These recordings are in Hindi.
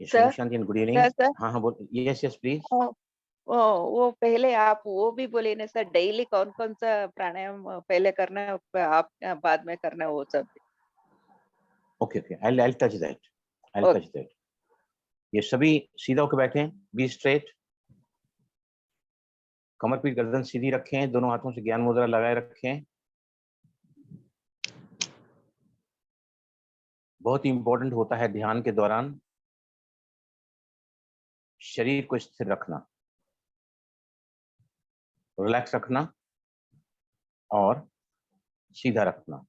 Sir Shanti and good evening. Sir हाँ हाँ बोल, यस यस प्लीज। वो पहले आप वो भी बोले ना सर, डेली कौन कौन सा प्राणायाम पहले करना है, आप बाद में करना है, वो सब। Okay okay, I touch that, I touch that. ये सभी सीधा होकर बैठे हैं, बी स्ट्रेट, कमर पीठ गर्दन सीधी रखें, दोनों हाथों से ज्ञान मुद्रा लगाए रखें। बहुत ही इंपॉर्टेंट होता है ध्यान के दौरान शरीर को स्थिर रखना, रिलैक्स रखना और सीधा रखना।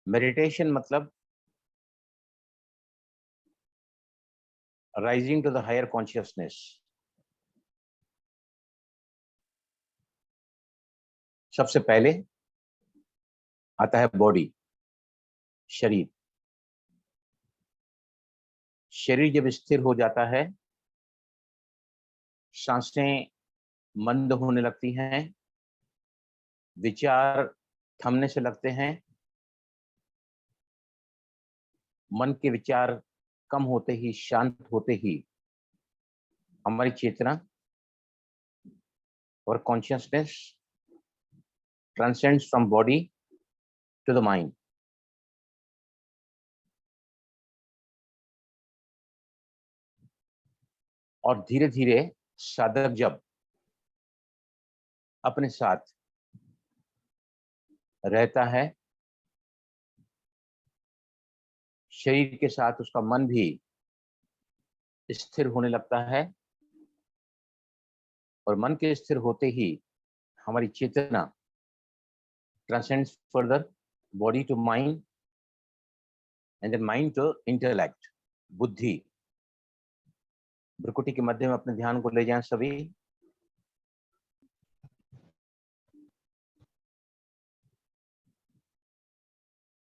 मेडिटेशन मतलब rising to the higher consciousness. सबसे पहले आता है बॉडी, शरीर। शरीर जब स्थिर हो जाता है, सांसें मंद होने लगती हैं, विचार थमने से लगते हैं, मन के विचार कम होते ही, शांत होते ही हमारी चेतना और consciousness transcends from body to the mind. और धीरे धीरे साधक जब अपने साथ रहता है, शरीर के साथ उसका मन भी स्थिर होने लगता है, और मन के स्थिर होते ही हमारी चेतना transcends further body to mind and then mind to intellect, बुद्धि। भ्रुकुटी के मध्य में अपने ध्यान को ले जाएं सभी।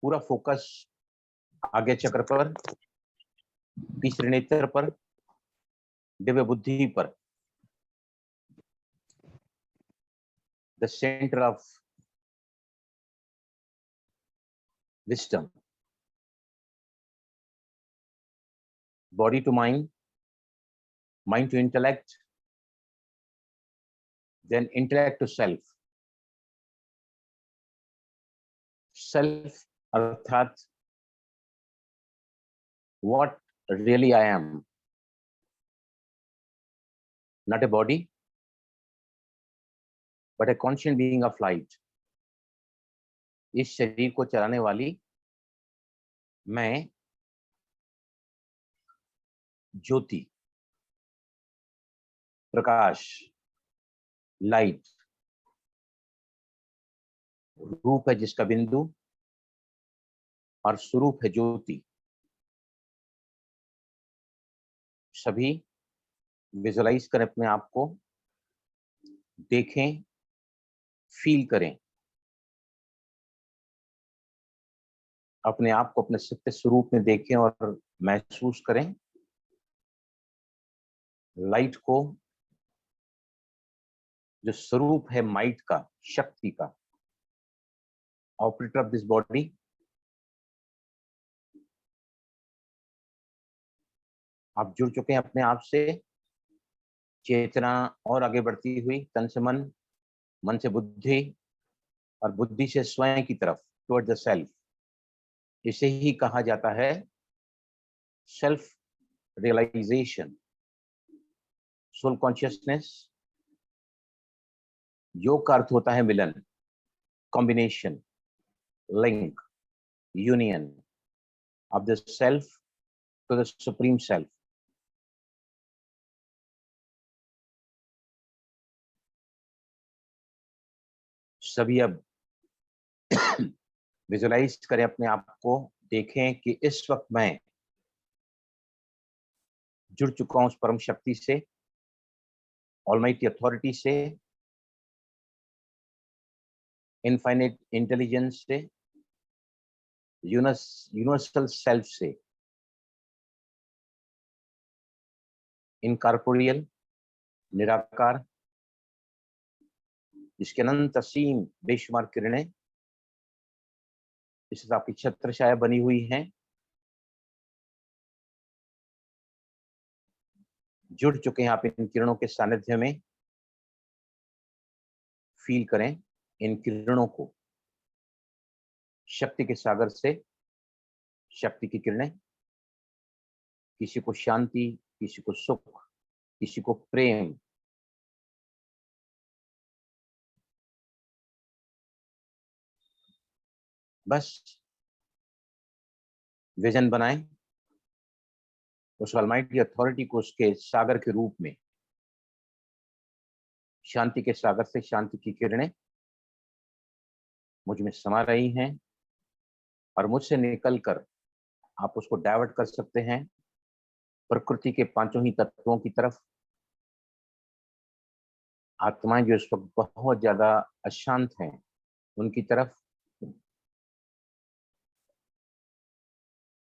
पूरा फोकस आगे चक्र पर, तीसरे नेत्र पर, दिव्य बुद्धि पर, the centre of wisdom. Body to mind, mind to intellect, then intellect to self. Self अर्थात what really I am, not a body but a conscient being of light। इस शरीर को चलाने वाली मैं ज्योति, प्रकाश, लाइट, रूप है जिसका बिंदु और स्वरूप है ज्योति। सभी विजुलाइज करें अपने आप को, देखें, फील करें अपने आप को, अपने सत्य स्वरूप में देखें और महसूस करें लाइट को, जो स्वरूप है माइट का, शक्ति का, ऑपरेटर ऑफ दिस बॉडी। आप जुड़ चुके हैं अपने आप से, चेतना और आगे बढ़ती हुई तन से मन, मन से बुद्धि और बुद्धि से स्वयं की तरफ, टुवर्ड द सेल्फ। इसे ही कहा जाता है सेल्फ रियलाइजेशन, सोल कॉन्शियसनेस। योग का अर्थ होता है मिलन, combination, link, union of the self to the supreme self. सभी अब विजुलाइज करें अपने आप को, देखें कि इस वक्त मैं जुड़ चुका हूं उस परम शक्ति से, ऑलमाइटी अथॉरिटी से, इनफाइनाइट इंटेलिजेंस से, यूनिवर्सल सेल्फ से, इनकॉर्पोरियल, निराकार, जिसके अनंत असीम बेशुमार किरणें इससे आपकी छत्र छाया बनी हुई है। जुड़ चुके हैं आप इन किरणों के सानिध्य में। फील करें इन किरणों को, शक्ति के सागर से शक्ति की किरणें, किसी को शांति, किसी को सुख, किसी को प्रेम। बस विजन बनाएं, उस ऑलमाइटी अथॉरिटी को उसके सागर के रूप में, शांति के सागर से शांति की किरणें मुझ में समा रही हैं और मुझसे निकलकर आप उसको डाइवर्ट कर सकते हैं प्रकृति के पांचों ही तत्वों की तरफ। आत्माएं जो इस वक्त बहुत ज्यादा अशांत हैं उनकी तरफ।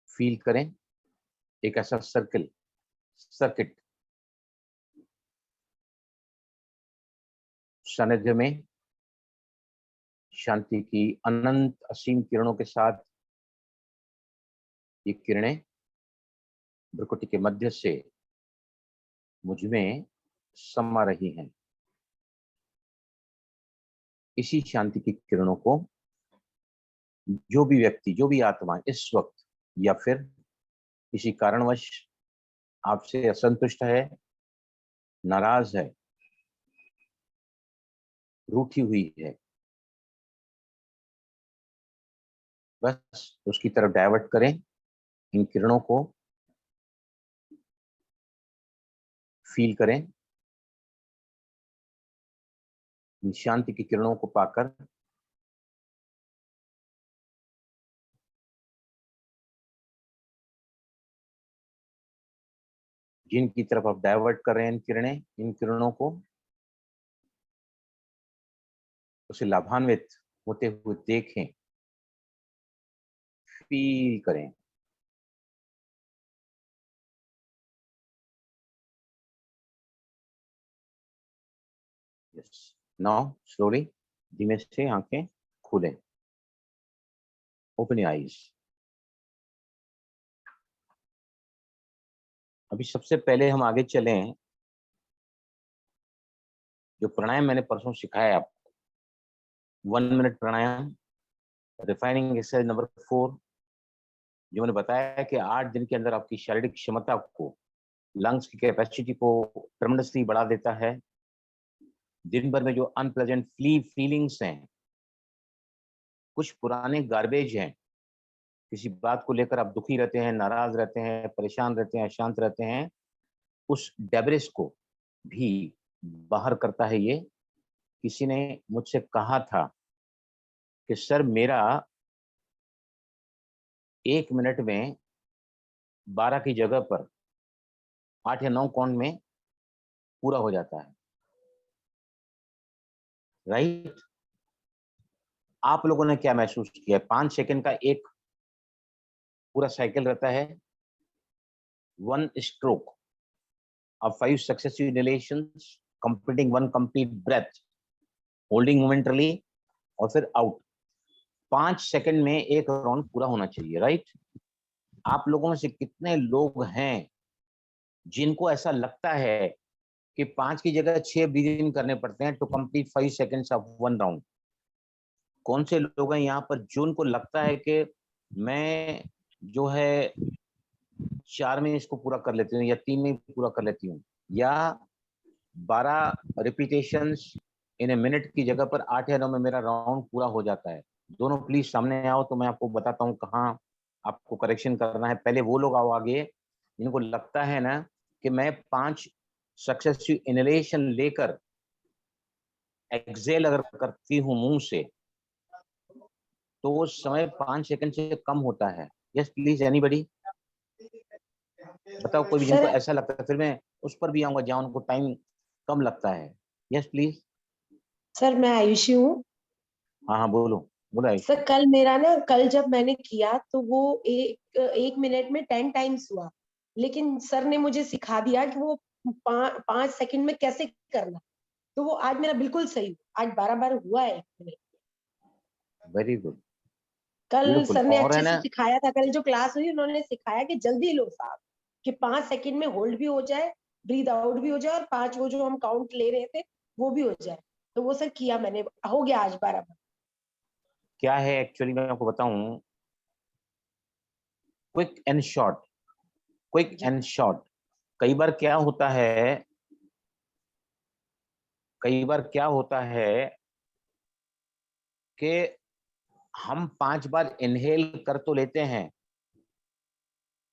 फील करें एक ऐसा सर्किट सानिध्य में शांति की अनंत असीम किरणों के साथ। ये किरणें प्रकृति के मध्य से मुझ में समा रही हैं। इसी शांति की किरणों को जो भी व्यक्ति, जो भी आत्मा इस वक्त या फिर किसी कारणवश आपसे असंतुष्ट है, नाराज है, रूठी हुई है, बस उसकी तरफ डाइवर्ट करें इन किरणों को। फील करें इन शांति की किरणों को पाकर जिनकी तरफ आप डाइवर्ट कर रहे हैं इन किरणों को, उसे लाभान्वित होते हुए देखें। फील करें। यस, नाउ स्लोली, धीमे से आंखें खोलें। Open your eyes. अभी सबसे पहले हम आगे चलें, जो प्राणायाम मैंने परसों सिखाया आपको, 1 मिनट प्राणायाम, रिफाइनिंग एक्सरसाइज नंबर 4, जो मैंने बताया कि 8 दिन के अंदर आपकी शारीरिक क्षमता को, लंग्स की कैपेसिटी को ट्रेमेंडसली बढ़ा देता है। दिन भर में जो अनप्लेजेंट फीलिंग्स हैं, कुछ पुराने गार्बेज हैं, किसी बात को लेकर आप दुखी रहते हैं, नाराज रहते हैं, परेशान रहते हैं, अशांत रहते हैं, उस डेब्रिस को भी बाहर करता है ये। किसी ने मुझसे कहा था कि सर मेरा 1 मिनट में 12 की जगह पर 8 या 9 काउंट में पूरा हो जाता है, राइट? आप लोगों ने क्या महसूस किया? 5 सेकंड का एक पूरा साइकिल रहता है, 1 stroke of 5 successive inhalations, completing 1 complete breath, holding momentarily और फिर आउट। 5 सेकंड में एक राउंड पूरा होना चाहिए, राइट? आप लोगों में से कितने लोग हैं जिनको ऐसा लगता है कि 5 की जगह 6 ब्रीदिंग करने पड़ते हैं to complete 5 seconds of 1 round? कौन से लोग हैं यहाँ पर जिनको लगता है कि मैं जो है 4 में इसको पूरा कर लेती हूँ या 3 में पूरा कर लेती हूँ, या 12 रिपीटेशंस इन ए मिनट की जगह पर 8 या 9 में मेरा राउंड पूरा हो जाता है? दोनों प्लीज सामने आओ तो मैं आपको बताता हूँ कहाँ आपको करेक्शन करना है। पहले वो लोग आओ आगे जिनको लगता है ना कि मैं 5 सक्सेसिव इनहेलेशन लेकर एक्सेल अगर करती हूँ मुंह से तो वो समय 5 सेकंड से कम होता है। यस प्लीज, एनीबडी बताओ, कोई भी जिनको ऐसा लगता है, फिर मैं उस पर भी आऊंगा जहाँ उनको टाइम कम लगता है। Yes please. सर मैं आयुषी हूँ। हाँ हाँ बोलो बोलो आयुषी। सर कल जब मैंने किया तो वो एक मिनट में 10 टाइम्स हुआ, लेकिन सर ने मुझे सिखा दिया कि वो 5 सेकंड में कैसे करना, तो वो आज मेरा बिल्कुल सही, आज 12 बार हुआ है। Very good. कल ब्यूटीफुल। सर ने और है अच्छे से ना, सिखाया था, कल जो क्लास हुई उन्होंने सिखाया कि जल्दी लो सांस, कि 5 सेकंड में होल्ड भी हो जाए, ब्रीद आउट भी हो जाए, और 5 वो जो हम काउंट ले रहे थे वो भी हो जाए। तो वो सर किया मैंने, हो गया आज 12 बार। क्या है एक्चुअली मैं आपको बताऊं, क्विक एंड शॉर्ट, क्विक जी एंड शॉर्ट। कई बार क्या होता है, कई बार क्या होता है कि हम 5 बार इनहेल कर तो लेते हैं,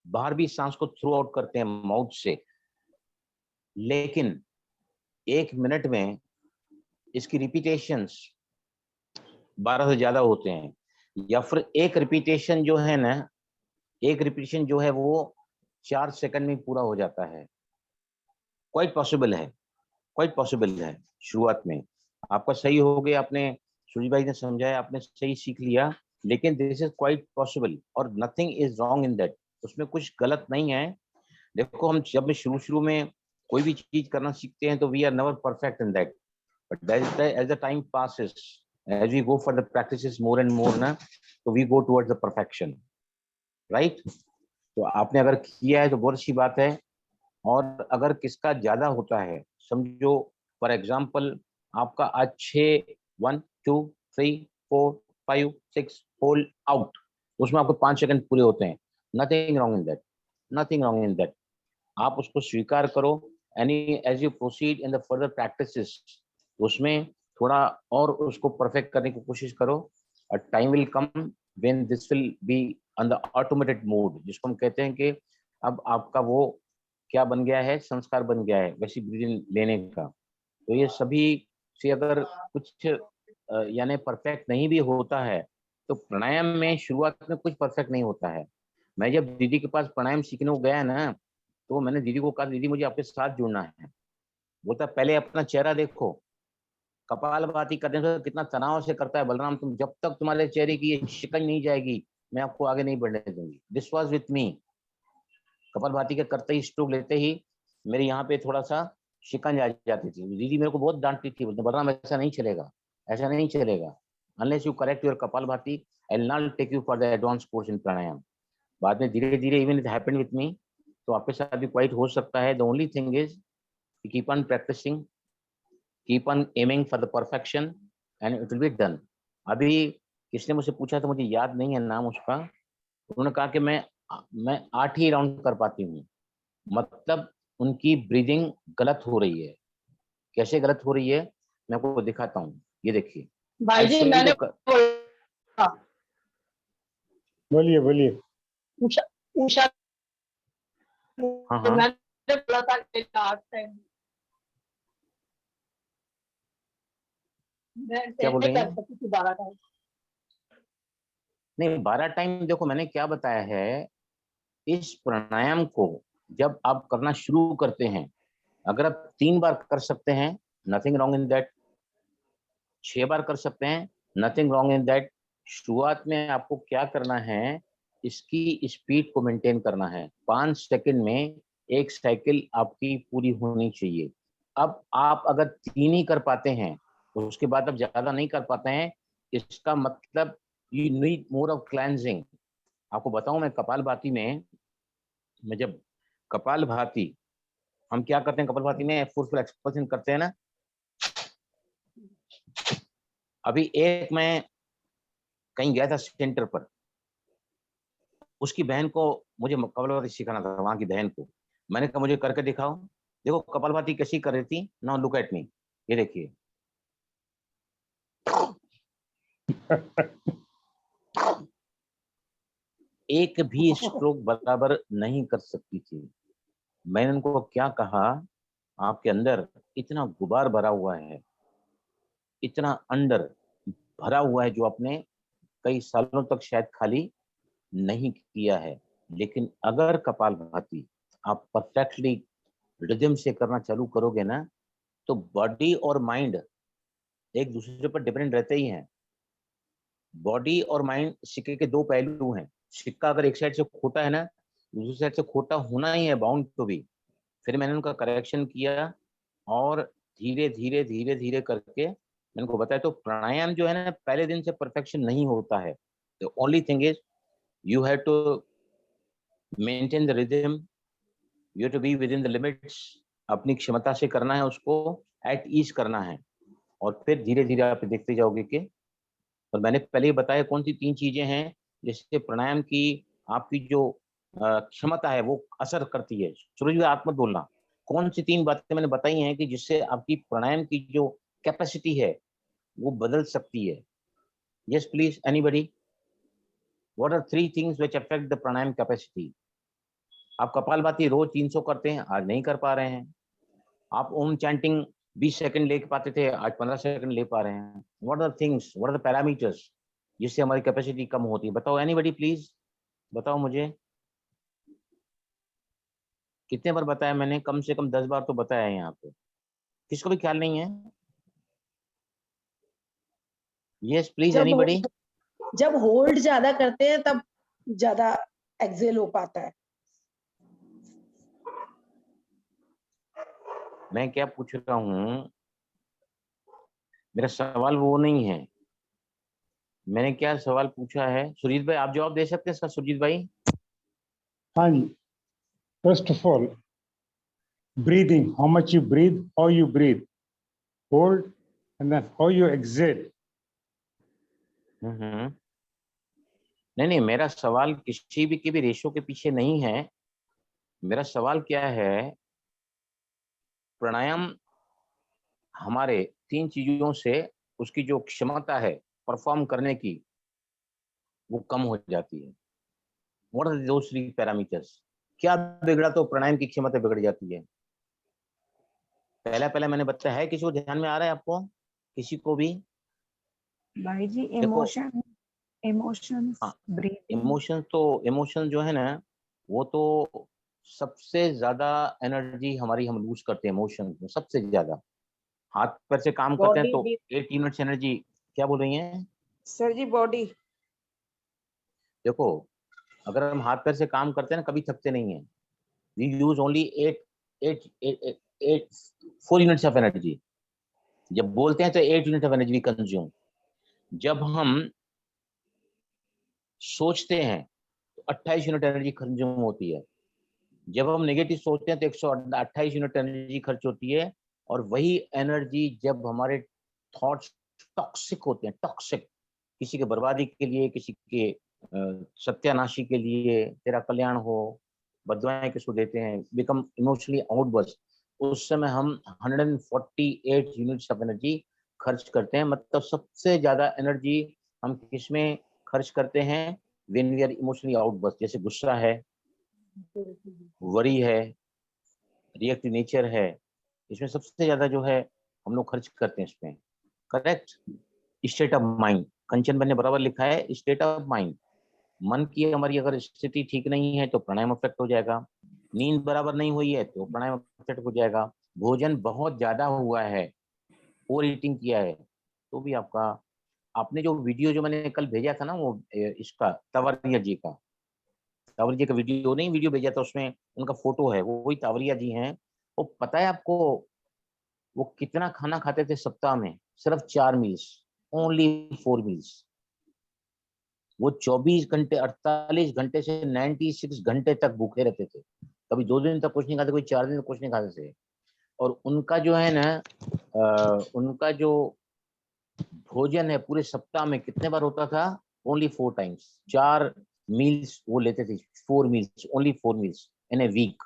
बाहर भी सांस को थ्रू आउट करते हैं माउथ से, लेकिन 1 मिनट में इसकी रिपीटेशंस 12 से ज्यादा होते हैं। या फिर एक रिपीटेशन जो है ना, एक रिपीटेशन जो है वो 4 सेकंड में पूरा हो जाता है। क्वाइट पॉसिबल है, क्वाइट पॉसिबल है। शुरुआत में आपका सही हो गया, आपने सूरज भाई ने समझाया, आपने सही सीख लिया, लेकिन दिस इज क्वाइट पॉसिबल और nothing is wrong in that, उसमें कुछ गलत नहीं है। देखो हम जब शुरू शुरू में कोई भी चीज करना सीखते हैं तो we are never perfect in that, but as the time passes, as we go for the practices more and more ना, तो we go towards the perfection, right. तो आपने अगर किया है तो बहुत अच्छी बात है। और अगर किसका ज्यादा होता है, समझो फॉर एग्जाम्पल आपका आज 6 1 2 3 4 5 6 होल आउट, उसमें आपको 5 सेकंड पूरे होते हैं, nothing wrong in that, nothing wrong in that. आप उसको स्वीकार करो। Any as you proceed in the further practices, उसमें थोड़ा और उसको परफेक्ट करने की कोशिश करो। और time will come when this will be on the automated mode, जिसको हम कहते हैं कि अब आपका वो क्या बन गया है, संस्कार बन गया है वैसी ब्रीदिंग लेने का। तो ये सभी से अगर कुछ यानी परफेक्ट नहीं भी होता है, तो प्राणायाम में शुरुआत में कुछ परफेक्ट नहीं होता है। मैं जब दीदी के पास प्राणायाम सीखने को गया ना, तो मैंने दीदी को कहा, दीदी मुझे आपके साथ जुड़ना है। बोलता पहले अपना चेहरा देखो, कपालभाति करने से कितना तनाव से करता है बलराम, तुम जब तक तुम्हारे चेहरे की ये शिकन नहीं जाएगी मैं आपको आगे नहीं बढ़ने दूंगी। This was with me. Kapalbhati के करते ही, स्ट्रोक लेते ही मेरे यहाँ पे थोड़ा सा शिकन आ जाती थी। दीदी मेरे को बहुत डांटती थी, बोलते बलराम ऐसा नहीं चलेगा, ऐसा नहीं चलेगा, unless you correct your Kapalbhati I will not take you for the advance course in Pranayama. बाद में धीरे धीरे even it happened with me, तो आपके साथ भी क्वाइट हो सकता है। The only thing is keep on practising, keep on aiming for the perfection and it will be done. अभी किसने मुझसे पूछा तो मुझे याद नहीं है नाम उसका, उन्होंने कहा कि मैं 8 ही राउंड कर पाती हूँ, मतलब उनकी ब्रीदिंग गलत हो रही है। कैसे गलत हो रही है मैं आपको दिखाता हूँ, ये देखिए। भाई जी मैंने बोला, बोलिए बोलिए। उषा उषा हाँ तो हाँ, मैंने बोला था कि लास्ट टाइम मैं क्या बोल नहीं रही कर हैं? सकती थी 12 टाइम। नहीं 12 टाइम, देखो मैंने क्या बताया है, इस प्राणायाम को जब आप करना शुरू करते हैं, अगर आप 3 बार कर सकते हैं, नथिंग रॉन्ग इन दैट। 6 बार कर सकते हैं, नथिंग रॉन्ग इन दैट। शुरुआत में आपको क्या करना है, इसकी स्पीड को मेंटेन करना है। 5 सेकंड में एक साइकिल आपकी पूरी होनी चाहिए। अब आप अगर 3 ही कर पाते हैं, तो उसके बाद आप ज्यादा नहीं कर पाते हैं, इसका मतलब you need more of cleansing. आपको बताऊं, मैं कपालभाति में, मैं जब कपालभाति, हम क्या करते हैं कपालभाति में, फोर्सफुल एक्सपल्शन करते हैं ना। अभी एक मैं कहीं गया था सेंटर पर, उसकी बहन को मुझे कपालभाति सिखाना था, वहां की बहन को। मैंने कहा मुझे करके दिखाओ। देखो कपालभाति कैसी कर रही थी, नाउ लुक एट मी, ये देखिए। एक भी स्ट्रोक बराबर नहीं कर सकती थी। मैंने उनको क्या कहा, आपके अंदर इतना गुबार भरा हुआ है, इतना अंदर भरा हुआ है, जो आपने कई सालों तक शायद खाली नहीं किया है। लेकिन अगर कपालभाति आप परफेक्टली रिदम से करना चालू करोगे ना, तो बॉडी और माइंड एक दूसरे पर डिपेंडेंट रहते ही हैं। बॉडी और माइंड सिक्के के 2 पहलू हैं। सिक्का अगर एक साइड से खोटा है ना, दूसरी साइड से खोटा होना ही है, बाउंड तो भी। फिर मैंने उनका करेक्शन किया और धीरे धीरे धीरे धीरे करके मैंने को बताया। तो प्राणायाम जो है ना, पहले दिन से परफेक्शन नहीं होता है, The only thing is you have to maintain the rhythm, you have to be within the limits. अपनी क्षमता से करना है, उसको at ease करना है, और फिर धीरे धीरे आप देखते जाओगे कि, और मैंने पहले ही बताया कौन सी 3 चीजें हैं जिससे प्राणायाम की आपकी जो क्षमता है वो असर करती है। सूरज भाई, आप मत बोलना। कौन सी 3 बातें मैंने बताई हैं कि जिससे आपकी प्राणायाम की जो कैपेसिटी है वो बदल सकती है। Yes please, anybody, what are 3 things which affect the pranayama capacity? आप कपालभाति रोज 300 करते हैं, आज नहीं कर पा रहे हैं। आप ओम चैंटिंग 20 सेकंड ले पाते थे, आज 15 सेकंड ले पा रहे हैं। What are things, what are the parameters जिससे हमारी कैपेसिटी कम होती है? बताओ एनीबॉडी प्लीज, बताओ मुझे। कितने बार बताया मैंने? कम से कम 10 बार तो बताया है यहाँ पे। किसको भी ख्याल नहीं है? Yes please, anybody. जब होल्ड ज्यादा करते हैं तब ज्यादा एक्सेल हो पाता है। मैं क्या पूछ रहा हूँ, मेरा सवाल वो नहीं है। मैंने क्या सवाल पूछा है? सुजीत भाई, आप जवाब दे सकते हैं इसका? सुजीत भाई। हाँ जी। First of all, breathing, how much you breathe, how you breathe, hold, and then how you exhale. नहीं, मेरा सवाल किसी भी के भी रेशो के पीछे नहीं है। मेरा सवाल क्या है, प्राणायाम हमारे 3 चीजों से उसकी जो क्षमता है परफॉर्म करने की वो कम हो जाती है। What are those 3 parameters? क्या बिगड़ा तो प्राणायाम की क्षमता बिगड़ जाती है? पहला मैंने बताया है, किसी को ध्यान में आ रहा है आपको? किसी को भी? भाई जी, इमोशंस, ब्रीथिंग। इमोशन जो है ना, वो तो सबसे ज्यादा एनर्जी हमारी हम लूज करते हैं इमोशन में, सबसे ज्यादा। हाथ पैर से काम करते हैं तो 8 यूनिट्स एनर्जी। क्या बोल रही हैं सर जी? बॉडी, देखो, अगर हम हाथ पैर से काम करते हैं ना, कभी थकते नहीं है। We use only 4 units of energy. जब बोलते हैं तो 8 unit of energy we consume. जब हम सोचते हैं तो 28 यूनिट एनर्जी कंज्यूम होती है। जब हम नेगेटिव सोचते हैं तो 128 यूनिट एनर्जी खर्च होती है। और वही एनर्जी जब हमारे थॉट्स टॉक्सिक होते हैं, टॉक्सिक, किसी के बर्बादी के लिए, किसी के सत्यानाशी के लिए, तेरा कल्याण हो, बददुआएं किसको देते हैं, बिकम इमोशनली आउटबर्स्ट, उस समय हम 148 यूनिट्स ऑफ एनर्जी खर्च करते हैं। मतलब सबसे ज्यादा एनर्जी हम किसमें खर्च करते हैं? When we are emotionally outburst. जैसे गुस्सा है, वरी है, रिएक्टिव नेचर है, इसमें सबसे ज्यादा जो है हम लोग खर्च करते हैं इसमें। करेक्ट? स्टेट ऑफ माइंड, कंचन मैंने बराबर लिखा है, स्टेट ऑफ माइंड। मन की हमारी अगर स्थिति ठीक नहीं है तो प्राणायाम अफेक्ट हो जाएगा। नींद बराबर नहीं हुई है तो प्राणायाम अफेक्ट हो जाएगा। भोजन बहुत ज्यादा हुआ है, ओवर ईटिंग किया है तो भी आपका, आपने जो वीडियो जो मैंने कल भेजा था ना, वो इसका तावरिया जी का, तावरिया जी का वीडियो नहीं, वीडियो भेजा था, उसमें उनका फोटो है, वो वही तावरिया जी हैं। वो पता है आपको वो कितना खाना खाते थे सप्ताह में? सिर्फ 4 मील्स, ओनली 4 मील्स। वो 24 घंटे, 48 घंटे से 96 घंटे तक भूखे रहते थे। कभी 2 दिन तक कुछ नहीं खाते, कोई 4 दिन तक कुछ नहीं खाते थे। और उनका जो है ना, उनका जो भोजन है पूरे सप्ताह में कितने बार होता था? ओनली 4 टाइम्स, 4 मील्स वो लेते थे। 4 meals, only 4 meals in a week.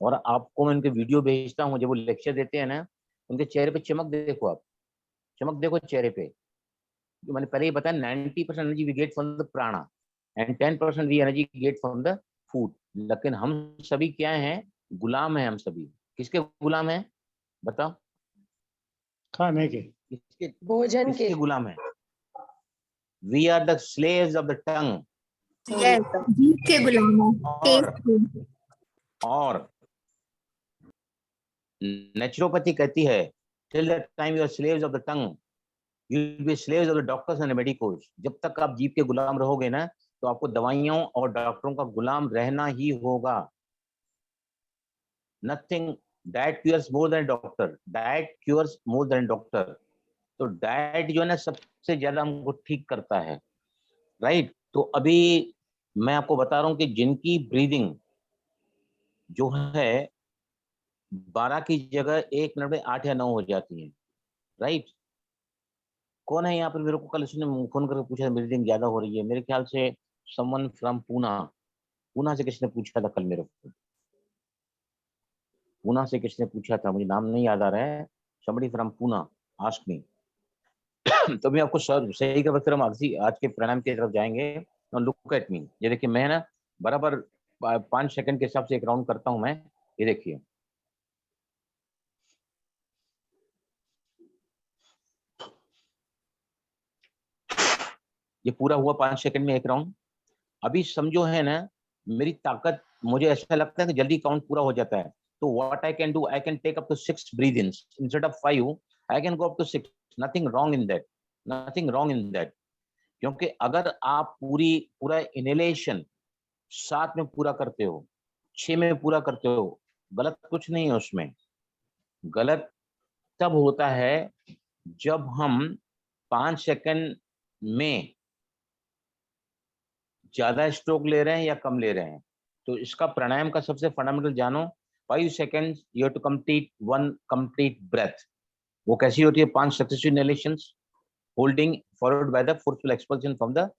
और आपको मैं उनके वीडियो भेजता हूँ, जब वो लेक्चर देते हैं ना, उनके चेहरे पे चमक देखो आप, चमक देखो चेहरे पे। जो मैंने पहले ही बताया, 90% energy we get from the prana and 10% we energy get from the food. लेकिन हम सभी क्या हैं? गुलाम हैं हम सभी। किसके गुलाम हैं बताओ? खाने के, किसके? भोजन के। किसके गुलाम है? We are the slaves of the tongue. जीभ के गुलाम। और नेचुरोपैथी कहती है, till the time you are slaves of the tongue, you will be slaves of the doctors and the medicos। जब तक आप जीभ के गुलाम रहोगे ना, तो आपको दवाइयों और डॉक्टरों का गुलाम रहना ही होगा। Nothing, diet cures more than doctor, diet cures more than doctor। तो डाइट जो है ना सबसे ज्यादा हमको ठीक करता है, राइट? तो अभी मैं आपको बता रहा हूं कि जिनकी ब्रीदिंग जो है 12 की जगह 1 मिनट में 8 या 9 हो जाती है, राइट। कौन है यहाँ पर, मेरे को कल उसने फोन करके पूछा ब्रीदिंग ज्यादा हो रही है, मेरे ख्याल से समवन फ्रॉम पूना, पूना से किसने पूछा था कल मेरे को, पूना से किसने पूछा था, मुझे नाम नहीं याद आ रहा है, somebody from Poona ask me. तो मैं आपको सही का फिर हम आज के प्राणायाम की तरफ जाएंगे। लुक एट मी, ये देखिए मैं ना बराबर 5 सेकंड के हिसाब से एक राउंड करता हूं मैं, ये देखिए। ये पूरा हुआ 5 सेकंड में एक राउंड। अभी समझो है ना मेरी ताकत, मुझे ऐसा लगता है कि जल्दी काउंट पूरा हो जाता है। तो what I can do, I can take up to 6 breath in instead of 5, I can go up to 6। Nothing wrong in that, nothing wrong in that. क्योंकि अगर आप पूरा इनहेलेशन 7 में पूरा करते हो, 6 में पूरा करते हो, गलत कुछ नहीं है उसमें। गलत तब होता है जब हम 5 सेकंड में ज्यादा स्ट्रोक ले रहे हैं या कम ले रहे हैं। तो इसका प्राणायाम का सबसे फंडामेंटल जानो, 5 seconds you have to complete 1 complete breath. वो कैसी होती है, 5 successive inhalations holding followed by the forceful expulsion from the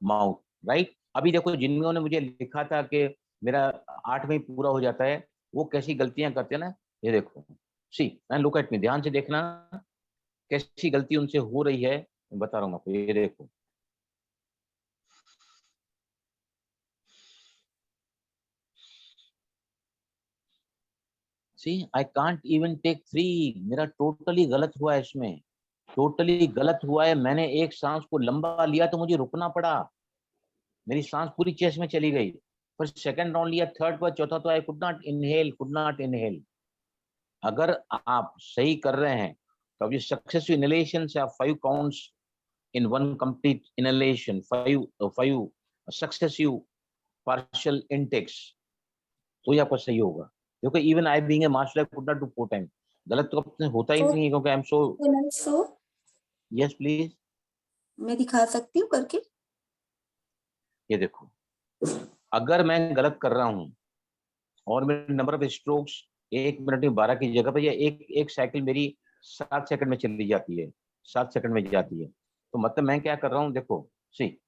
mouth, right. अभी देखो जिनमें ने मुझे लिखा था कि मेरा 8 में ही पूरा हो जाता है, वो कैसी गलतियां करते हैं ना, ये देखो, सी एंड लुक एट मी, ध्यान से देखना कैसी गलती उनसे हो रही है, मैं बता रहा हूँ आपको, ये देखो। सी आई कांट इवन टेक 3, मेरा टोटली गलत हुआ है इसमें, टोटली गलत हुआ है। मैंने एक सांस को लंबा लिया तो मुझे रुकना पड़ा, मेरी सांस पूरी चेस्ट में चली गई। पर सेकंड राउंड लिया, थर्ड पर, चौथा तो आई कुड नॉट इनहेल। अगर आप सही कर रहे हैं तो अब ये सक्सेसफुल इनहेलेशन से आप 5 काउंट्स इन 1 complete inhalation, 5 successive partial intakes, तो ये आपका सही होगा। क्योंकि even I being a master I could not do 4 time. गलत तो अपने होता ही नहीं है, क्योंकि I am so. Yes please, मैं दिखा सकती हूँ करके। ये देखो, अगर मैं गलत कर रहा हूं और मेरे नंबर ऑफ स्ट्रोक्स 1 मिनट में 12 की जगह पर, या एक साइकिल मेरी 7 सेकंड में चली जाती है, 7 सेकंड में जाती है, तो मतलब मैं क्या कर रहा हूँ, देखो सी,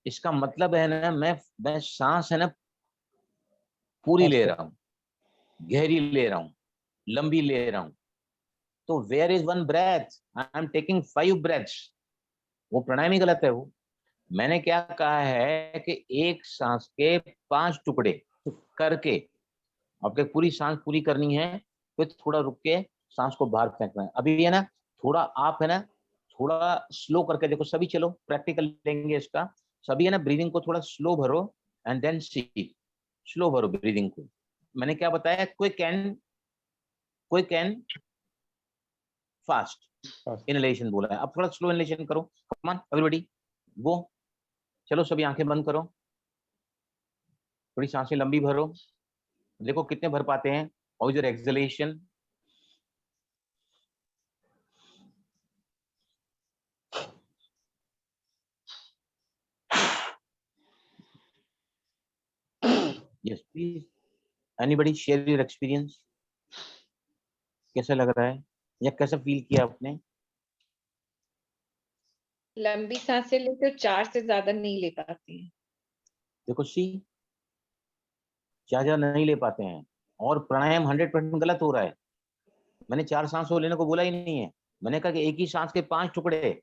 इसका मतलब है ना मैं सांस है ना पूरी ले रहा हूँ, गहरी ले रहा हूँ, लंबी ले रहा हूँ। तो where is 1 breath, I am taking 5 breaths, वो प्राणायाम ही गलत है। वो मैंने क्या कहा है कि एक सांस के 5 टुकड़े करके आपके पूरी सांस पूरी करनी है, फिर थोड़ा रुक के सांस को बाहर फेंकना है। अभी है ना थोड़ा आप है ना थोड़ा स्लो करके देखो, सभी चलो प्रैक्टिकल लेंगे इसका। सभी है ना ब्रीदिंग को थोड़ा स्लो भरो एंड देन सी, स्लो भरो ब्रीदिंग को। मैंने क्या बताया, क्विक एंड फास्ट इनहेलेशन बोला है, अब थोड़ा स्लो इनहेलेशन करो। कम ऑन एवरीबॉडी गो, चलो सभी आंखें बंद करो, थोड़ी सांसें लंबी भरो, देखो कितने भर पाते हैं। How is your exhalation, yes please, anybody share your experience, कैसा लग रहा है या कैसा फील किया आपने। लंबी सांसें ले तो 4 से ज्यादा नहीं ले पाती हैं। देखो सी, ज्यादा नहीं ले पाते हैं, और प्राणायाम 100% गलत हो रहा है। मैंने 4 सांसों लेने को बोला ही नहीं है, मैंने कहा कि एक ही सांस के 5 टुकड़े,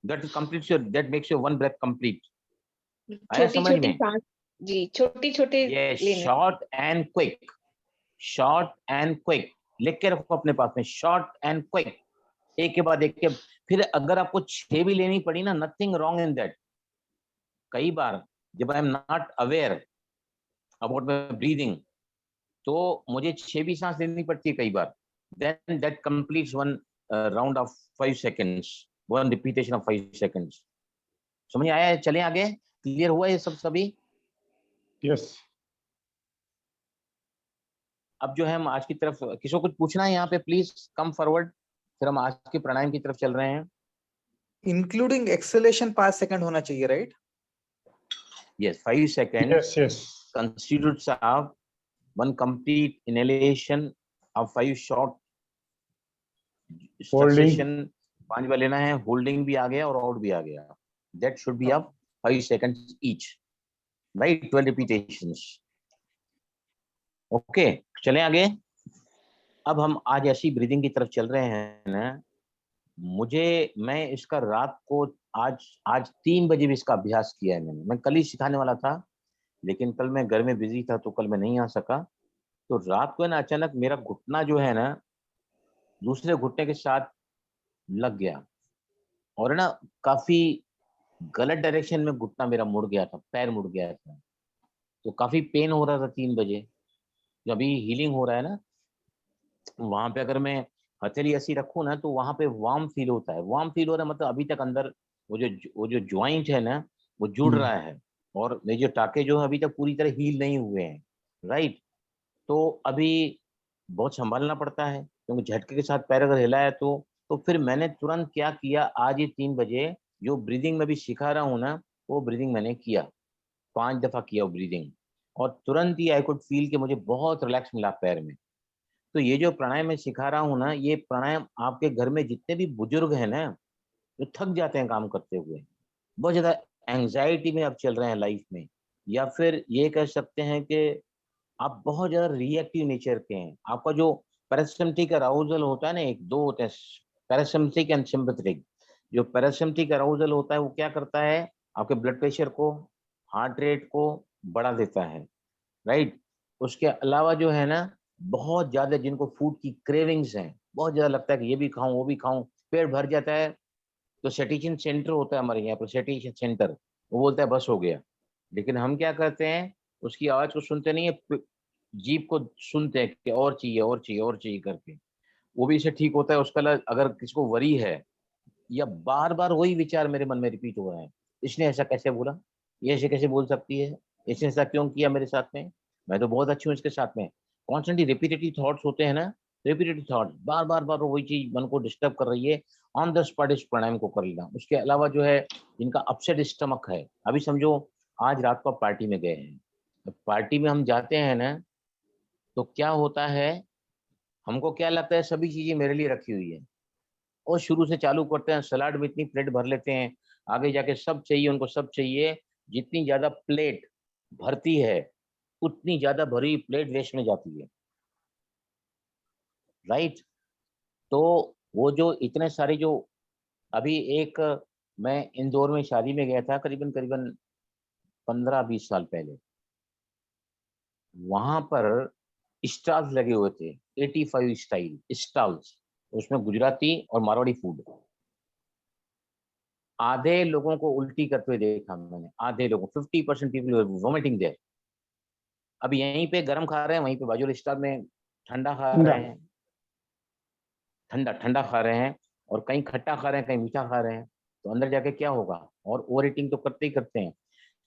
that completes your, that makes your 1 breath complete. आया छोटी समझ छोटी में, सांस, जी छोटी छोटी ये लेने। Short and quick, short and quick, लिख के रखो अपने पास में, शॉर्ट एंड क्विक, एक के बाद एक के। फिर अगर आपको 6 भी लेनी पड़ी ना, नथिंग रॉन्ग इन दैट। कई बार जब I am not aware about my breathing, तो मुझे 6 भी सांस लेनी पड़ती है कई बार, then that completes 1 round of 5 seconds, 1 repetition of 5 seconds. समझ आया है, चलें आगे, क्लियर हुआ ये सब सभी। Yes. अब जो है हम आज की तरफ, किसी को कुछ पूछना है यहाँ पे, प्लीज कम फॉरवर्ड। फिर हम आज के प्राणायाम की तरफ चल रहे हैं। इंक्लूडिंग एक्सेलेशन 5 सेकंड होना चाहिए, right? Yes, 5 seconds Yes, yes. constitutes of one complete inhalation of 5 short Holding. succession, 5 बार लेना है, होल्डिंग भी आ गया और आउट भी आ गया। That should be of 5 seconds each, right? 12 repetitions. Okay, चलें आगे। अब हम आज ऐसी ब्रीदिंग की तरफ चल रहे हैं ना, मैं इसका रात को आज 3 बजे भी इसका अभ्यास किया है मैंने। मैं कल ही सिखाने वाला था, लेकिन कल मैं घर में बिजी था तो कल मैं नहीं आ सका। तो रात को ना अचानक मेरा घुटना जो है ना दूसरे घुटने के साथ लग गया और ना काफी गलत डायरेक्शन में घुटना मेरा मुड़ गया था, पैर मुड़ गया था। तो काफी पेन हो रहा था 3 बजे। जो अभी हीलिंग हो रहा है ना, वहां पे अगर मैं हथेली ऐसी रखूं ना तो वहां पे वार्म फील होता है। वार्म फील हो रहा है मतलब अभी तक अंदर वो जो ज्वाइंट है ना वो जुड़ रहा है और मेरे जो टाके जो है अभी तक पूरी तरह हील नहीं हुए हैं, राइट? तो अभी बहुत संभालना पड़ता है क्योंकि झटके के साथ पैर अगर हिला है तो फिर मैंने तुरंत क्या किया, आज ही 3 बजे जो ब्रीदिंग में भी सिखा रहा हूँ ना वो ब्रीदिंग मैंने किया, 5 दफा किया वो ब्रीदिंग और तुरंत ही आई कुड फील कि मुझे बहुत रिलैक्स मिला पैर में। तो ये जो प्राणायाम मैं सिखा रहा हूँ ना, ये प्राणायाम आपके घर में जितने भी बुजुर्ग हैं ना जो थक जाते हैं काम करते हुए, बहुत ज्यादा एंजाइटी में आप चल रहे हैं लाइफ में, या फिर ये कह सकते हैं कि आप बहुत ज्यादा रिएक्टिव नेचर के हैं, आपका जो पैरासिम्पैथेटिक अराउजल होता है ना, एक दो होते हैं पैरासिम्पैथेटिक एंड सिम्पैथेटिक। जो पैरासिम्पैथेटिक अराउजल होता है वो क्या करता है, आपके ब्लड प्रेशर को, हार्ट रेट को बढ़ा देता है, राइट? उसके अलावा जो है ना बहुत ज्यादा जिनको फूड की क्रेविंग्स हैं, बहुत ज्यादा लगता है कि ये भी खाऊं वो भी खाऊं, पेट भर जाता है, तो सेटिशन सेंटर होता है हमारे यहाँ पर, सेटिशन सेंटर, वो बोलता है बस हो गया। लेकिन हम क्या करते हैं, उसकी आवाज को सुनते नहीं है, जीभ को सुनते हैं कि और चाहिए और चाहिए और चाहिए करके, वो भी इससे ठीक होता है। उसका अगर किसको वरी है या बार बार वही विचार मेरे मन में रिपीट हो रहा है, इसने ऐसा कैसे बोला, ये ऐसे कैसे बोल सकती है, इसने ऐसा क्यों किया मेरे साथ में, मैं तो बहुत अच्छी हूँ इसके साथ में, कॉन्स्टेंटली रिपीटेटिव थॉट्स होते हैं ना, रिपीटेटिव थॉट्स बार बार बार वही चीज मन को डिस्टर्ब कर रही है, ऑन द स्पॉट इस प्राणायाम को कर लेना। उसके अलावा जो है जिनका अपसेट स्टमक है, अभी समझो आज रात को पार्टी में गए हैं, पार्टी में हम जाते हैं ना तो क्या होता है, हमको क्या लगता है सभी चीजें मेरे लिए रखी हुई है और शुरू से चालू करते हैं, सलाद में इतनी प्लेट भर लेते हैं, आगे जाके सब चाहिए उनको, सब चाहिए। जितनी ज्यादा प्लेट भरती है उतनी ज्यादा भरी प्लेट वेस्ट में जाती है, राइट? तो वो जो इतने सारे जो अभी एक मैं इंदौर में शादी में गया था करीबन करीबन 15-20 साल पहले, वहां पर स्टॉल्स लगे हुए थे, 85 स्टाइल स्टॉल्स, उसमें गुजराती और मारवाड़ी फूड। आधे लोगों को उल्टी करते हुए देखा मैंने, आधे लोगों, 50% पीपल वोमिटिंग देयर। अब यहीं पे गर्म खा रहे हैं, वहीं पे बाजू स्टॉल में ठंडा खा रहे हैं, ठंडा ठंडा खा रहे हैं, और कहीं खट्टा खा रहे हैं कहीं मीठा खा रहे हैं, तो अंदर जाके क्या होगा, और ओवर ईटिंग तो करते ही करते हैं।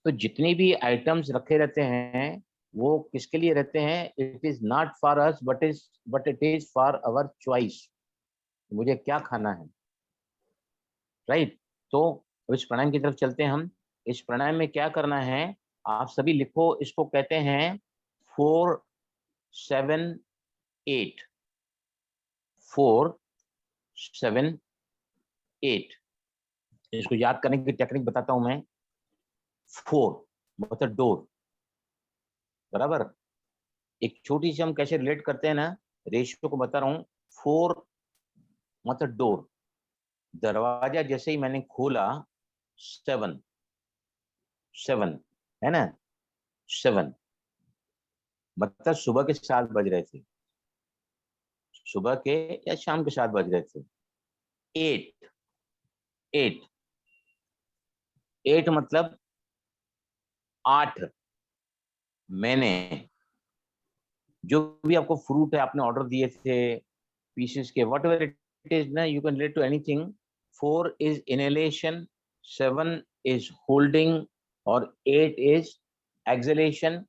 तो जितनी भी आइटम्स रखे रहते हैं वो किसके लिए रहते हैं, it is not for us but it is for our choice, मुझे क्या खाना है, राइट? तो इस प्राणायाम की तरफ चलते हैं हम। इस प्राणायाम में क्या करना है, आप सभी लिखो, इसको कहते हैं 4 7 8, 4 7 8। इसको याद करने की टेक्निक बताता हूं मैं। 4 मतलब डोर, बराबर। एक छोटी सी हम कैसे रिलेट करते हैं ना, रेशियो को बता रहा हूं। 4 मतलब डोर, दरवाजा जैसे ही मैंने खोला 7 7 है ना, 7 मतलब सुबह के 7 बज रहे थे, सुबह के या शाम के 7 बज रहे थे। 8 8 8 मतलब 8, मैंने जो भी आपको फ्रूट है आपने ऑर्डर दिए थे पीसेस के, वट एवर इट इज ना, you can relate to anything. 4 is inhalation, 7 is holding और 8 इज एक्सहेलेशन।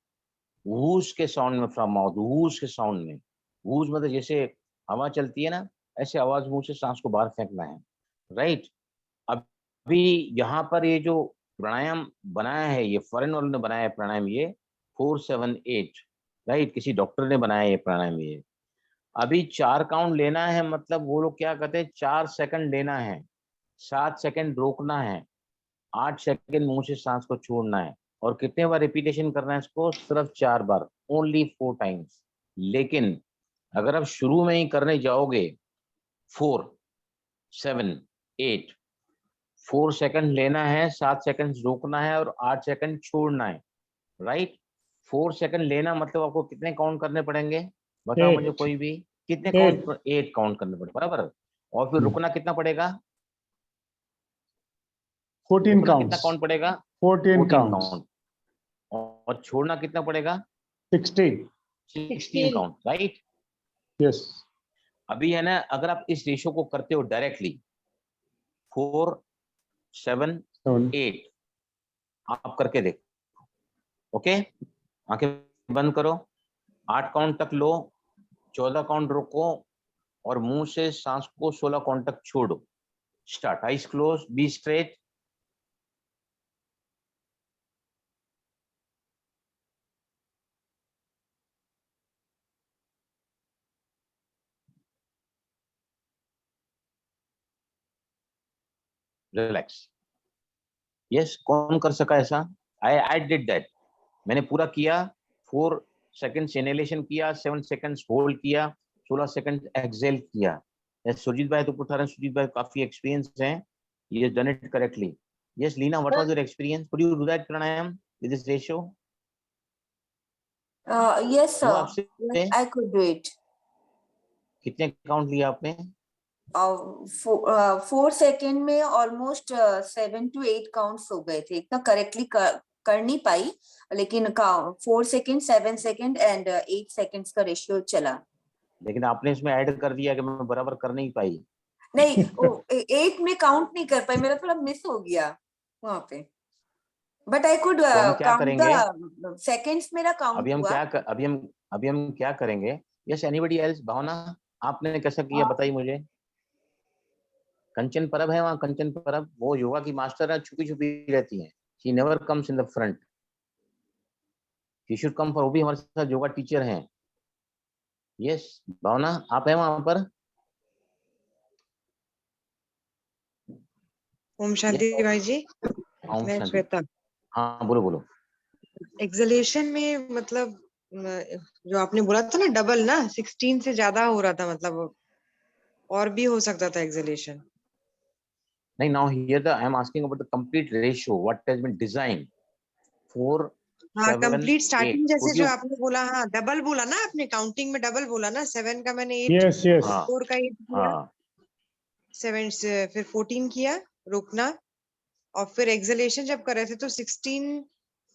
वूज के साउंड में फ्रॉम माउथ, वूज के साउंड में, वूज मतलब जैसे हवा चलती है ना ऐसे आवाज मुंह से सांस को बाहर फेंकना है, राइट। अभी यहाँ पर ये जो प्राणायाम बनाया है, ये फॉरेन वालों ने बनाया है प्राणायाम, ये 4-7-8, राइट, किसी डॉक्टर ने बनाया है ये प्राणायाम। ये अभी 4 काउंट लेना है, मतलब वो लोग क्या कहते हैं, 4 सेकंड लेना है, 7 सेकंड रोकना है, 8 सेकंड मुंह से सांस को छोड़ना है। और कितने बार रिपीटेशन करना है इसको, सिर्फ 4 बार, ओनली 4 टाइम्स। लेकिन अगर आप शुरू में ही करने जाओगे 4-7-8, 4 सेकंड लेना है, 7 सेकंड रोकना है और 8 सेकंड छोड़ना है, राइट। 4 सेकंड लेना मतलब आपको कितने काउंट करने पड़ेंगे, बताओ मुझे 8. कोई भी, कितने 8. काउंट, 8 काउंट करने पड़े, बराबर। और फिर रुकना कितना पड़ेगा, 14 रुकना कितना counts. काउंट पड़ेगा, 14 counts. काउंट। और छोड़ना कितना पड़ेगा, 16. 16 काउंट, राइट। Yes. अभी है ना, अगर आप इस रेशो को करते हो डायरेक्टली 4-7-8, 7. आप करके देखो, ओके। आंखें बंद करो, 8 काउंट तक लो, 14 काउंट रोको और मुंह से सांस को 16 काउंट तक छोड़ो। Start, eyes close, be straight. Relax. Yes, कौन कर सका ऐसा, आई डिड दैट, मैंने पूरा किया। 4 सेकंड्स इनहेलेशन किया, 7 सेकंड्स होल्ड किया, 16 सेकंड एक्सहेल किया। यस, सुजीत भाई तो पूछ रहे हैं, सुजीत भाई काफी एक्सपीरियंस हैं, ये done it correctly. Yes Leena, what was your experience, could you do that pranayama with this ratio? Yes, वो sir. आपसे Yes, I could do it. कितने काउंट लिया आपने? 4 सेकेंड में ऑलमोस्ट 7 to 8 काउंट्स हो गए थे। इतना करेक्टली कर नहीं पाई, लेकिन 4 सेकेंड, 7 सेकेंड एंड 8 सेकेंड्स का रेशियो चला। लेकिन आपने इसमें ऐड कर दिया कि मैं बराबर कर नहीं पाई। नहीं, 8 में काउंट नहीं कर पाई, मेरा थोड़ा मिस हो गया वहां पे। बट आई कुड तो हम क्या काउंट करेंगे, द सेकेंड्स, मेरा काउंट हुआ। अभी हम क्या करेंगे, यस एनीबडी एल्स, भावना आपने कैसा किया बताइए मुझे। कंचन परब है वहाँ, कंचन परब वो योगा की मास्टर है, छुपी छुपी रहती है, she never comes in the front, she should come for, वो भी हमारे साथ योगा टीचर हैं। यस भावना, आप हैं वहां पर? ओम शांति भाई जी। ओम मैं शांति। श्वेता। हाँ बोलो बोलो। एक्सलेशन में मतलब जो आपने बोला था ना डबल ना, 16 से ज्यादा हो रहा था, मतलब और भी हो सकता था एक्सलेशन। नहीं, now here I am asking about the complete ratio, what has been designed, 4, हाँ, 7, कंप्लीट 8. स्टार्टिंग जैसे Could जो you? आपने बोला, हाँ डबल बोला ना आपने, काउंटिंग में डबल बोला ना, 7 का मैंने 8, Yes, yes. हाँ 4 का 8 किया, हाँ 7 से फिर 14 किया, रुकना, और फिर एक्सलेशन जब कर रहे थे तो 16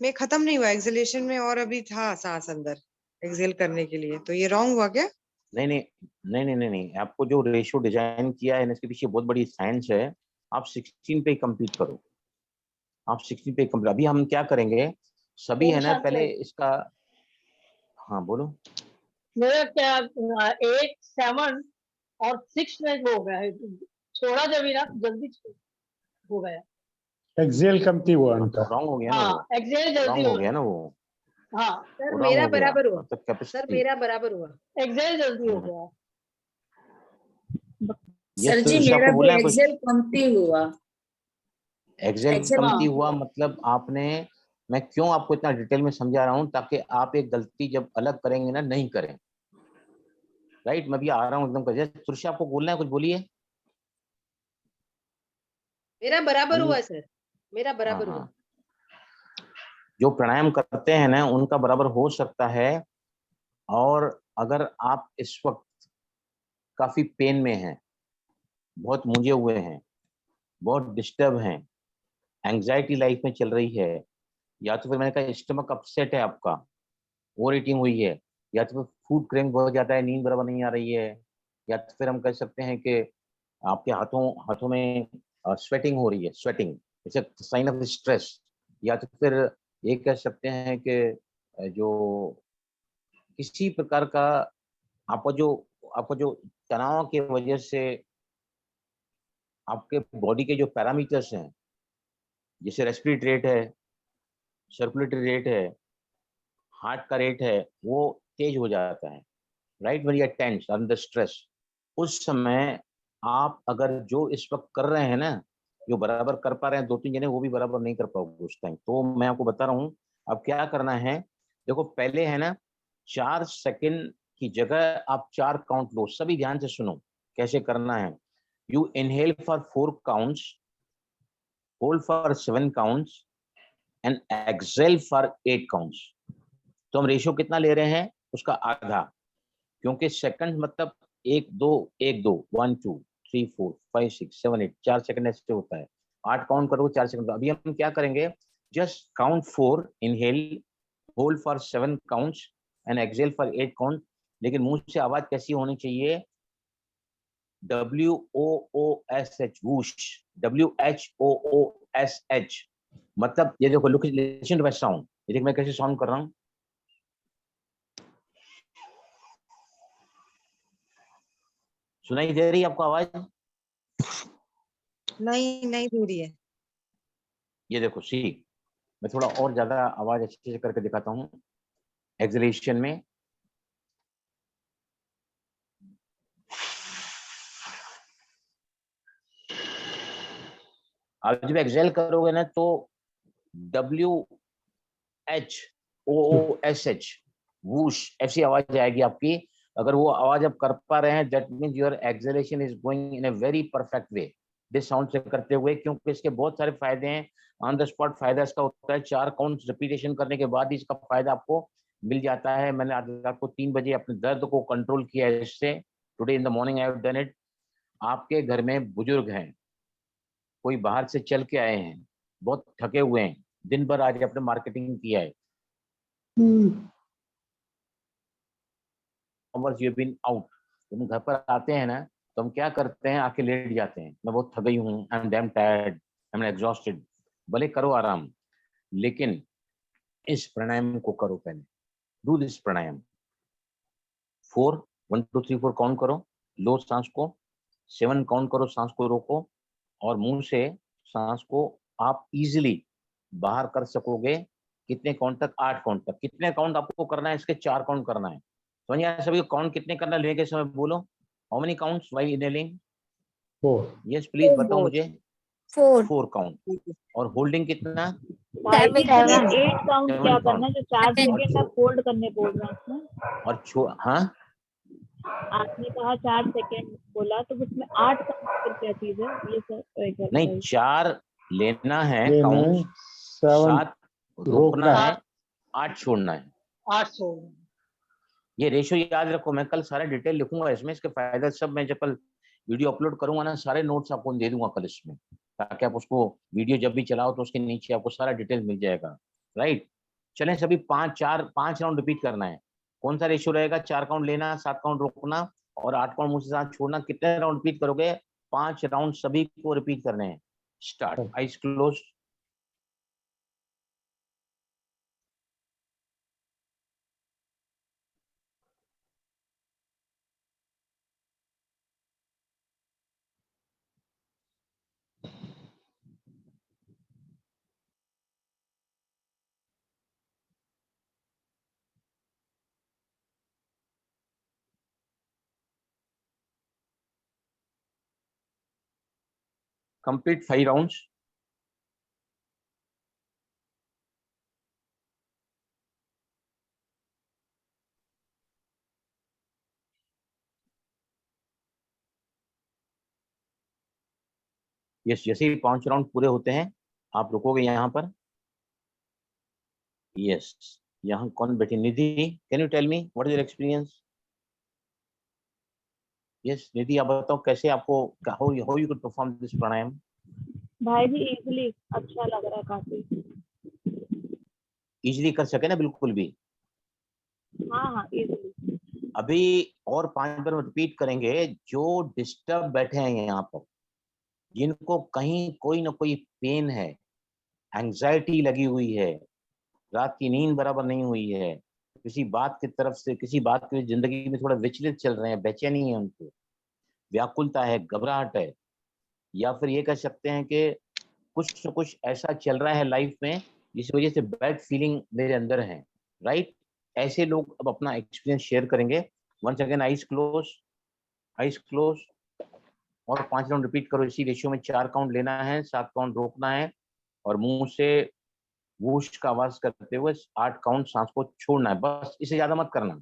में खत्म नहीं हुआ एक्सलेशन में, और अभी था सांस अंदर एक्सहेल करने के लिए। तो ये रॉन्ग हुआ क्या? नहीं नहीं नहीं नहीं नहीं नहीं, आपको जो रेशियो डिजाइन किया है इसके पीछे बहुत बड़ी साइंस है। आप 16 पे कंप्लीट करो, आप 16 पे कंप्लीट। अभी हम क्या करेंगे, सभी है ना, पहले इसका, हाँ बोलो। मेरा क्या 8, 7 और 6 में वो हो गया है, छोड़ा जब ना जल्दी हो गया। Exhale कमती हुआ उनका। रॉन्ग हो गया ना वो, हाँ, एक्सहेल जल्दी रॉन्ग हो गया ना वो, हाँ सर wrong मेरा हो गया, बराबर हुआ, मतलब सर कैपेसिटी। मेरा बराबर हुआ। एक्सहेल जल्दी हो गया। सर जी आपको मेरा बोलना भी है कुछ? एक्सेल कमती हुआ। एक्सेल Excel कमती हाँ। हुआ मतलब आपने, मैं क्यों आपको इतना डिटेल में समझा रहा हूँ, ताकि आप एक गलती जब अलग करेंगे ना नहीं करें, राइट। मैं भी आ रहा हूँ एकदम कर, तुलसी आपको बोलना है कुछ, बोलिए। मेरा बराबर हम- हुआ सर, मेरा हाँ बराबर हुआ। हाँ, जो प्राणायाम करते हैं ना उनका बराबर हो सकता है। और अगर आप इस वक्त काफी पेन में हैं, बहुत मुंझे हुए हैं, बहुत डिस्टर्ब हैं, एंग्जाइटी लाइफ में चल रही है, या तो फिर मैंने कहा स्टमक अपसेट है आपका, ओवर ईटिंग हुई है, या तो फिर फूड क्रेविंग बहुत ज्यादा है, नींद बराबर नहीं आ रही है, या तो फिर हम कह सकते हैं कि आपके हाथों में स्वेटिंग हो रही है, sweating it's a sign of stress, या तो फिर ये कह सकते हैं कि जो किसी प्रकार का आपका जो आपको जो तनाव की वजह से आपके बॉडी के जो पैरामीटर्स हैं, जैसे रेस्पिरेटरी रेट है, सर्कुलेटरी रेट है, हार्ट का रेट है, वो तेज हो जाता है, right? When you are tense under stress, उस समय आप अगर जो इस वक्त कर रहे हैं ना, जो बराबर कर पा रहे हैं 2-3 जने, वो भी बराबर नहीं कर पाओगे उस टाइम। तो मैं आपको बता रहा हूँ अब क्या करना है। देखो पहले है ना 4 सेकंड की जगह आप 4 काउंट लो। सभी ध्यान से सुनो कैसे करना है। You inhale for 4 counts, hold for 7 counts and exhale for 8 counts. तो हम रेशियो कितना ले रहे हैं? उसका आधा, क्योंकि सेकंड मतलब 1 2 1 2 1 2 3 4 5 6 7 8 4 सेकंड ऐसे होता है। 8 काउंट करोगे 4 सेकंड। अभी हम क्या करेंगे? Just count 4, inhale, hold for 7 counts and exhale for 8 count. लेकिन मुंह से आवाज कैसी होनी चाहिए? WOOSH, whoosh, WHOOSH। मतलब ये देखो, लिसन टू माय साउंड। ये देखो मैं कैसे साउंड कर रहा हूँ। सुनाई दे रही है आपको आवाज? नहीं नहीं दे रही है। ये देखो सी, मैं थोड़ा और ज्यादा आवाज अच्छे से करके दिखाता हूँ एक्सलेशन में। आप जब एक्सहेल करोगे ना तो WHOOSH, वूश, ऐसी आवाज आएगी आपकी। अगर वो आवाज आप कर पा रहे हैं, that means your exhalation is going in a very perfect way this sound से करते हुए, क्योंकि इसके बहुत सारे फायदे हैं। ऑन द स्पॉट फायदा इसका होता है, 4 काउंट रिपीटेशन करने के बाद ही इसका फायदा आपको मिल जाता है। मैंने आज रात को 3 बजे अपने दर्द को कंट्रोल किया है इससे। Today in the morning I have done it. आपके घर में बुजुर्ग हैं, कोई बाहर से चल के आए हैं, बहुत थके हुए हैं, दिन भर आज आपने मार्केटिंग किया है, hours you have been out, तुम घर पर आते हैं ना तो हम क्या करते हैं? आके लेट जाते हैं। मैं बहुत थक गई हूँ, I am damn tired, I am exhausted. भले करो आराम, लेकिन इस प्राणायाम को करो पहले। Do this pranayama. 4 1 2 3 4 काउंट करो, लो सांस को। 7 काउंट करो, सांस को रोको, और मुंह से सांस को आप इजीली बाहर कर सकोगे। कितने काउंट तक? 8 काउंट तक। कितने काउंट आपको करना है? इसके 4 काउंट करना है। समझ आया सभी को? काउंट कितने करना लेने के समय बोलो। How many counts while inhaling? 4. Yes please बताओ मुझे। 4 4 काउंट। और होल्डिंग कितना? भाई जी 7 8 काउंट 7 क्या काउंट। करना है? जो 4 7 सेकंड आप होल्ड करने बोल रहे हैं उसमें, और हाँ, आपने कहा 4 सेकंड बोला, तो उसमें 8 काउंट फिर क्या चीज है ये सर एक बार नहीं बताइए। 4 लेना है लेना काउंट, है, 7 7 रोकना रोकना है, 8 छोड़ना है। 800। ये रेशियो याद रखो। मैं कल सारा डिटेल लिखूंगा इसमें, इसके फायदे सब। मैं जब कल वीडियो अपलोड करूंगा ना, सारे नोट्स आपको दे दूंगा कल इसमें, ताकि आप उसको वीडियो जब भी चलाओ तो उसके नीचे आपको सारा डिटेल मिल जाएगा, राइट? चलें सभी, 5 राउंड रिपीट करना है। कौन सा रेशियो रहेगा? 4 काउंट लेना, 7 काउंट रोकना और 8 काउंट मुंह से सांस छोड़ना। कितने राउंड रिपीट करोगे? 5 राउंड सभी को रिपीट करने हैं। Start. Eyes close. Complete 5 rounds. Yes, जैसे ही 5 राउंड पूरे होते हैं आप रुकोगे यहाँ पर। यस, यहाँ कौन बैठी? Nidhi, can you tell me what is your experience? Yes Nidhi, आप बताओ कैसे आपको, how you could perform this pranayama? भाई जी इजीली अच्छा लग रहा है काफी। इजीली कर सके ना बिल्कुल भी? हाँ इजीली। अभी और 5 बार रिपीट करेंगे। जो डिस्टर्ब बैठे हैं यहाँ पर, जिनको कहीं कोई ना कोई पेन है, एंजाइटी लगी हुई है, रात की नींद बराबर नहीं हुई है, किसी बात की तरफ से, किसी बात की जिंदगी में थोड़ा विचलित चल रहे हैं, बेचैनी है उनको, व्याकुलता है, घबराहट है, या फिर ये कह सकते हैं कि कुछ न कुछ ऐसा चल रहा है लाइफ में जिस वजह से बैड फीलिंग मेरे अंदर है, राइट? ऐसे लोग अब अपना एक्सपीरियंस शेयर करेंगे। Once again eyes close, eyes close, और 5 राउंड रिपीट करो। इसी रेशियो में 4 काउंट लेना है, 7 काउंट रोकना है, और मुंह से वूश का आवाज करते हुए 8 काउंट सांस को छोड़ना है। बस इससे ज्यादा मत करना।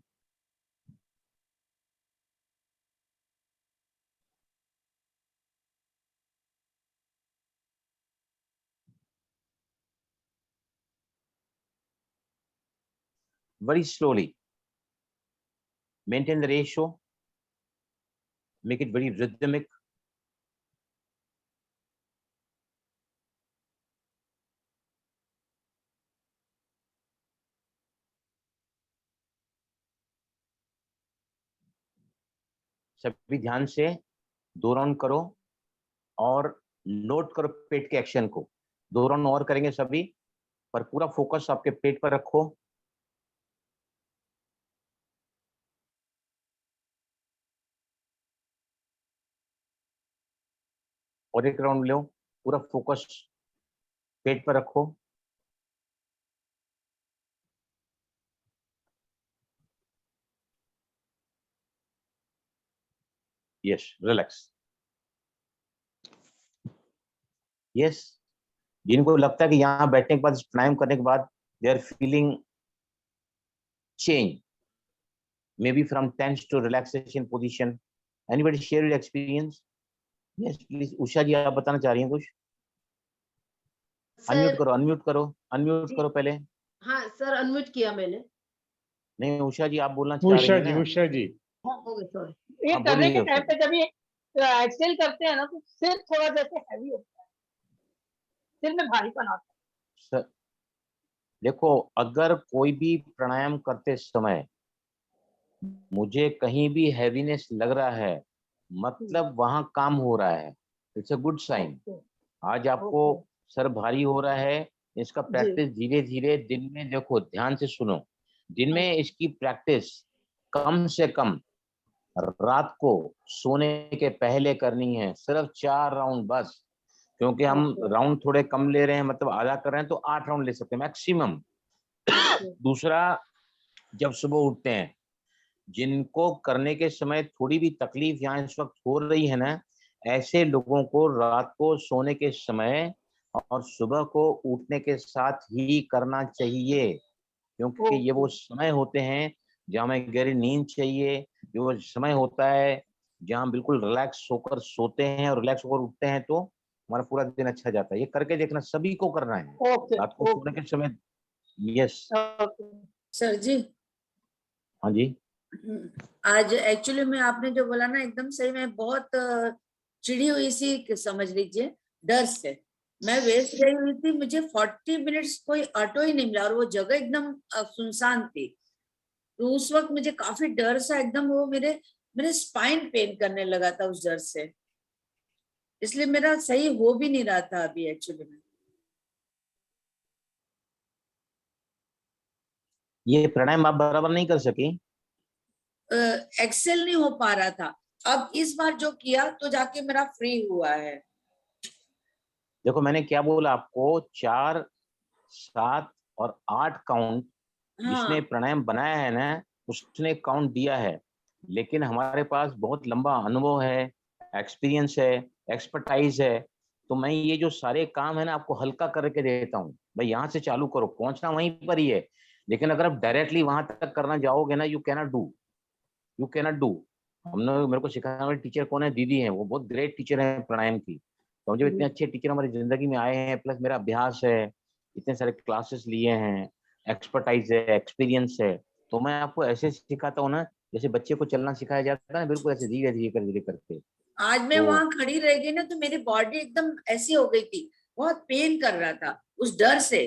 Very slowly maintain the ratio, make it very rhythmic. सभी ध्यान से 2 राउंड करो और नोट करो पेट के एक्शन को। 2 राउंड और करेंगे सभी, पर पूरा फोकस आपके पेट पर रखो। और 1 राउंड लो, पूरा फोकस पेट पर रखो। Yes, relax. यस, जिनको लगता है कि यहाँ बैठने के बाद, प्राणायाम करने के बाद they are feeling change, maybe from tense to relaxation position. Anybody share your experience? Yes please. Usha ji, आप बताना चाह रही हैं कुछ? अनम्यूट करो, अनम्यूट करो, अनम्यूट करो पहले। हाँ सर, अनम्यूट किया मैंने। नहीं, उषा जी आप बोलना चाह रही हैं ना? उषा जी ओके सॉरी। ये हाँ, करने के बोलिए। टाइम पे जब ये एक्सेल करते हैं ना, तो सिर थोड़ा जैसे हैवी होता है, सिर में भारीपन आता है। सर देखो, अगर कोई भी प्राणायाम करते समय मुझे कहीं भी हैवीनेस लग रहा है, मतलब वहां काम हो रहा है। It's a good sign. आज आपको सर भारी हो रहा है, इसका प्रैक्टिस धीरे धीरे दिन में, देखो ध्यान से सुनो, दिन में इसकी प्रैक्टिस कम से कम रात को सोने के पहले करनी है। सिर्फ 4 राउंड बस, क्योंकि हम राउंड थोड़े कम ले रहे हैं, मतलब आधा कर रहे हैं, तो 8 राउंड ले सकते हैं मैक्सिमम। दूसरा, जब सुबह उठते हैं, जिनको करने के समय थोड़ी भी तकलीफ यहाँ इस वक्त हो रही है ना, ऐसे लोगों को रात को सोने के समय और सुबह को उठने के साथ ही करना चाहिए, क्योंकि ये वो समय होते हैं जहाँ हमें गहरी नींद चाहिए। ये वो समय होता है जहाँ हम बिल्कुल रिलैक्स होकर सोते हैं और रिलैक्स होकर उठते हैं, तो हमारा पूरा दिन अच्छा जाता है। ये करके देखना, सभी को करना है रात को सोने के समय। यस सर जी। हाँ जी। आज एक्चुअली में आपने जो बोला ना, एकदम सही। मैं बहुत चिड़ी हुई सी, समझ लीजिए, डर से। मैं वेस्ट गई हुई थी, मुझे 40 मिनट्स कोई ऑटो ही नहीं मिला, और वो जगह एकदम सुनसान थी। तो उस वक्त मुझे काफी डर सा, एकदम वो मेरे स्पाइन पेन करने लगा था उस डर से। इसलिए मेरा सही हो भी नहीं रहा था अभी एक्चुअली में। ये प्राणायाम आप बराबर नहीं कर सकी? एक्सेल नहीं हो पा रहा था। अब इस बार जो किया तो जाके मेरा फ्री हुआ है। देखो, मैंने क्या बोला आपको, 4, 7 और 8 काउंट जिसने प्राणायाम बनाया है ना, उसने काउंट दिया है। लेकिन हमारे पास बहुत लंबा अनुभव है, एक्सपीरियंस है, एक्सपर्टाइज है, तो मैं ये जो सारे काम है ना, आपको हल्का करके देता हूँ। भाई यहाँ से चालू करो, पहुंचना वहीं पर ही है। लेकिन अगर आप डायरेक्टली वहां तक करना जाओगे ना, यू कैनॉट डू। हमने, मेरे को सिखाने वाले टीचर कौन है? दीदी हैं, वो बहुत ग्रेट टीचर है प्राणायाम की। तो मुझे इतने अच्छे टीचर हमारी जिंदगी में आए हैं, प्लस मेरा अभ्यास है, इतने सारे क्लासेस लिए हैं, एक्सपर्टाइज है, एक्सपीरियंस है। तो मैं आपको ऐसे सिखाता हूँ ना, जैसे बच्चे को चलना सिखाया जाता है ना, बिल्कुल ऐसे धीरे धीरे करके। आज मैं वहां खड़ी रह गई ना, तो मेरी बॉडी एकदम ऐसी हो गई थी, बहुत पेन कर रहा था उस डर से।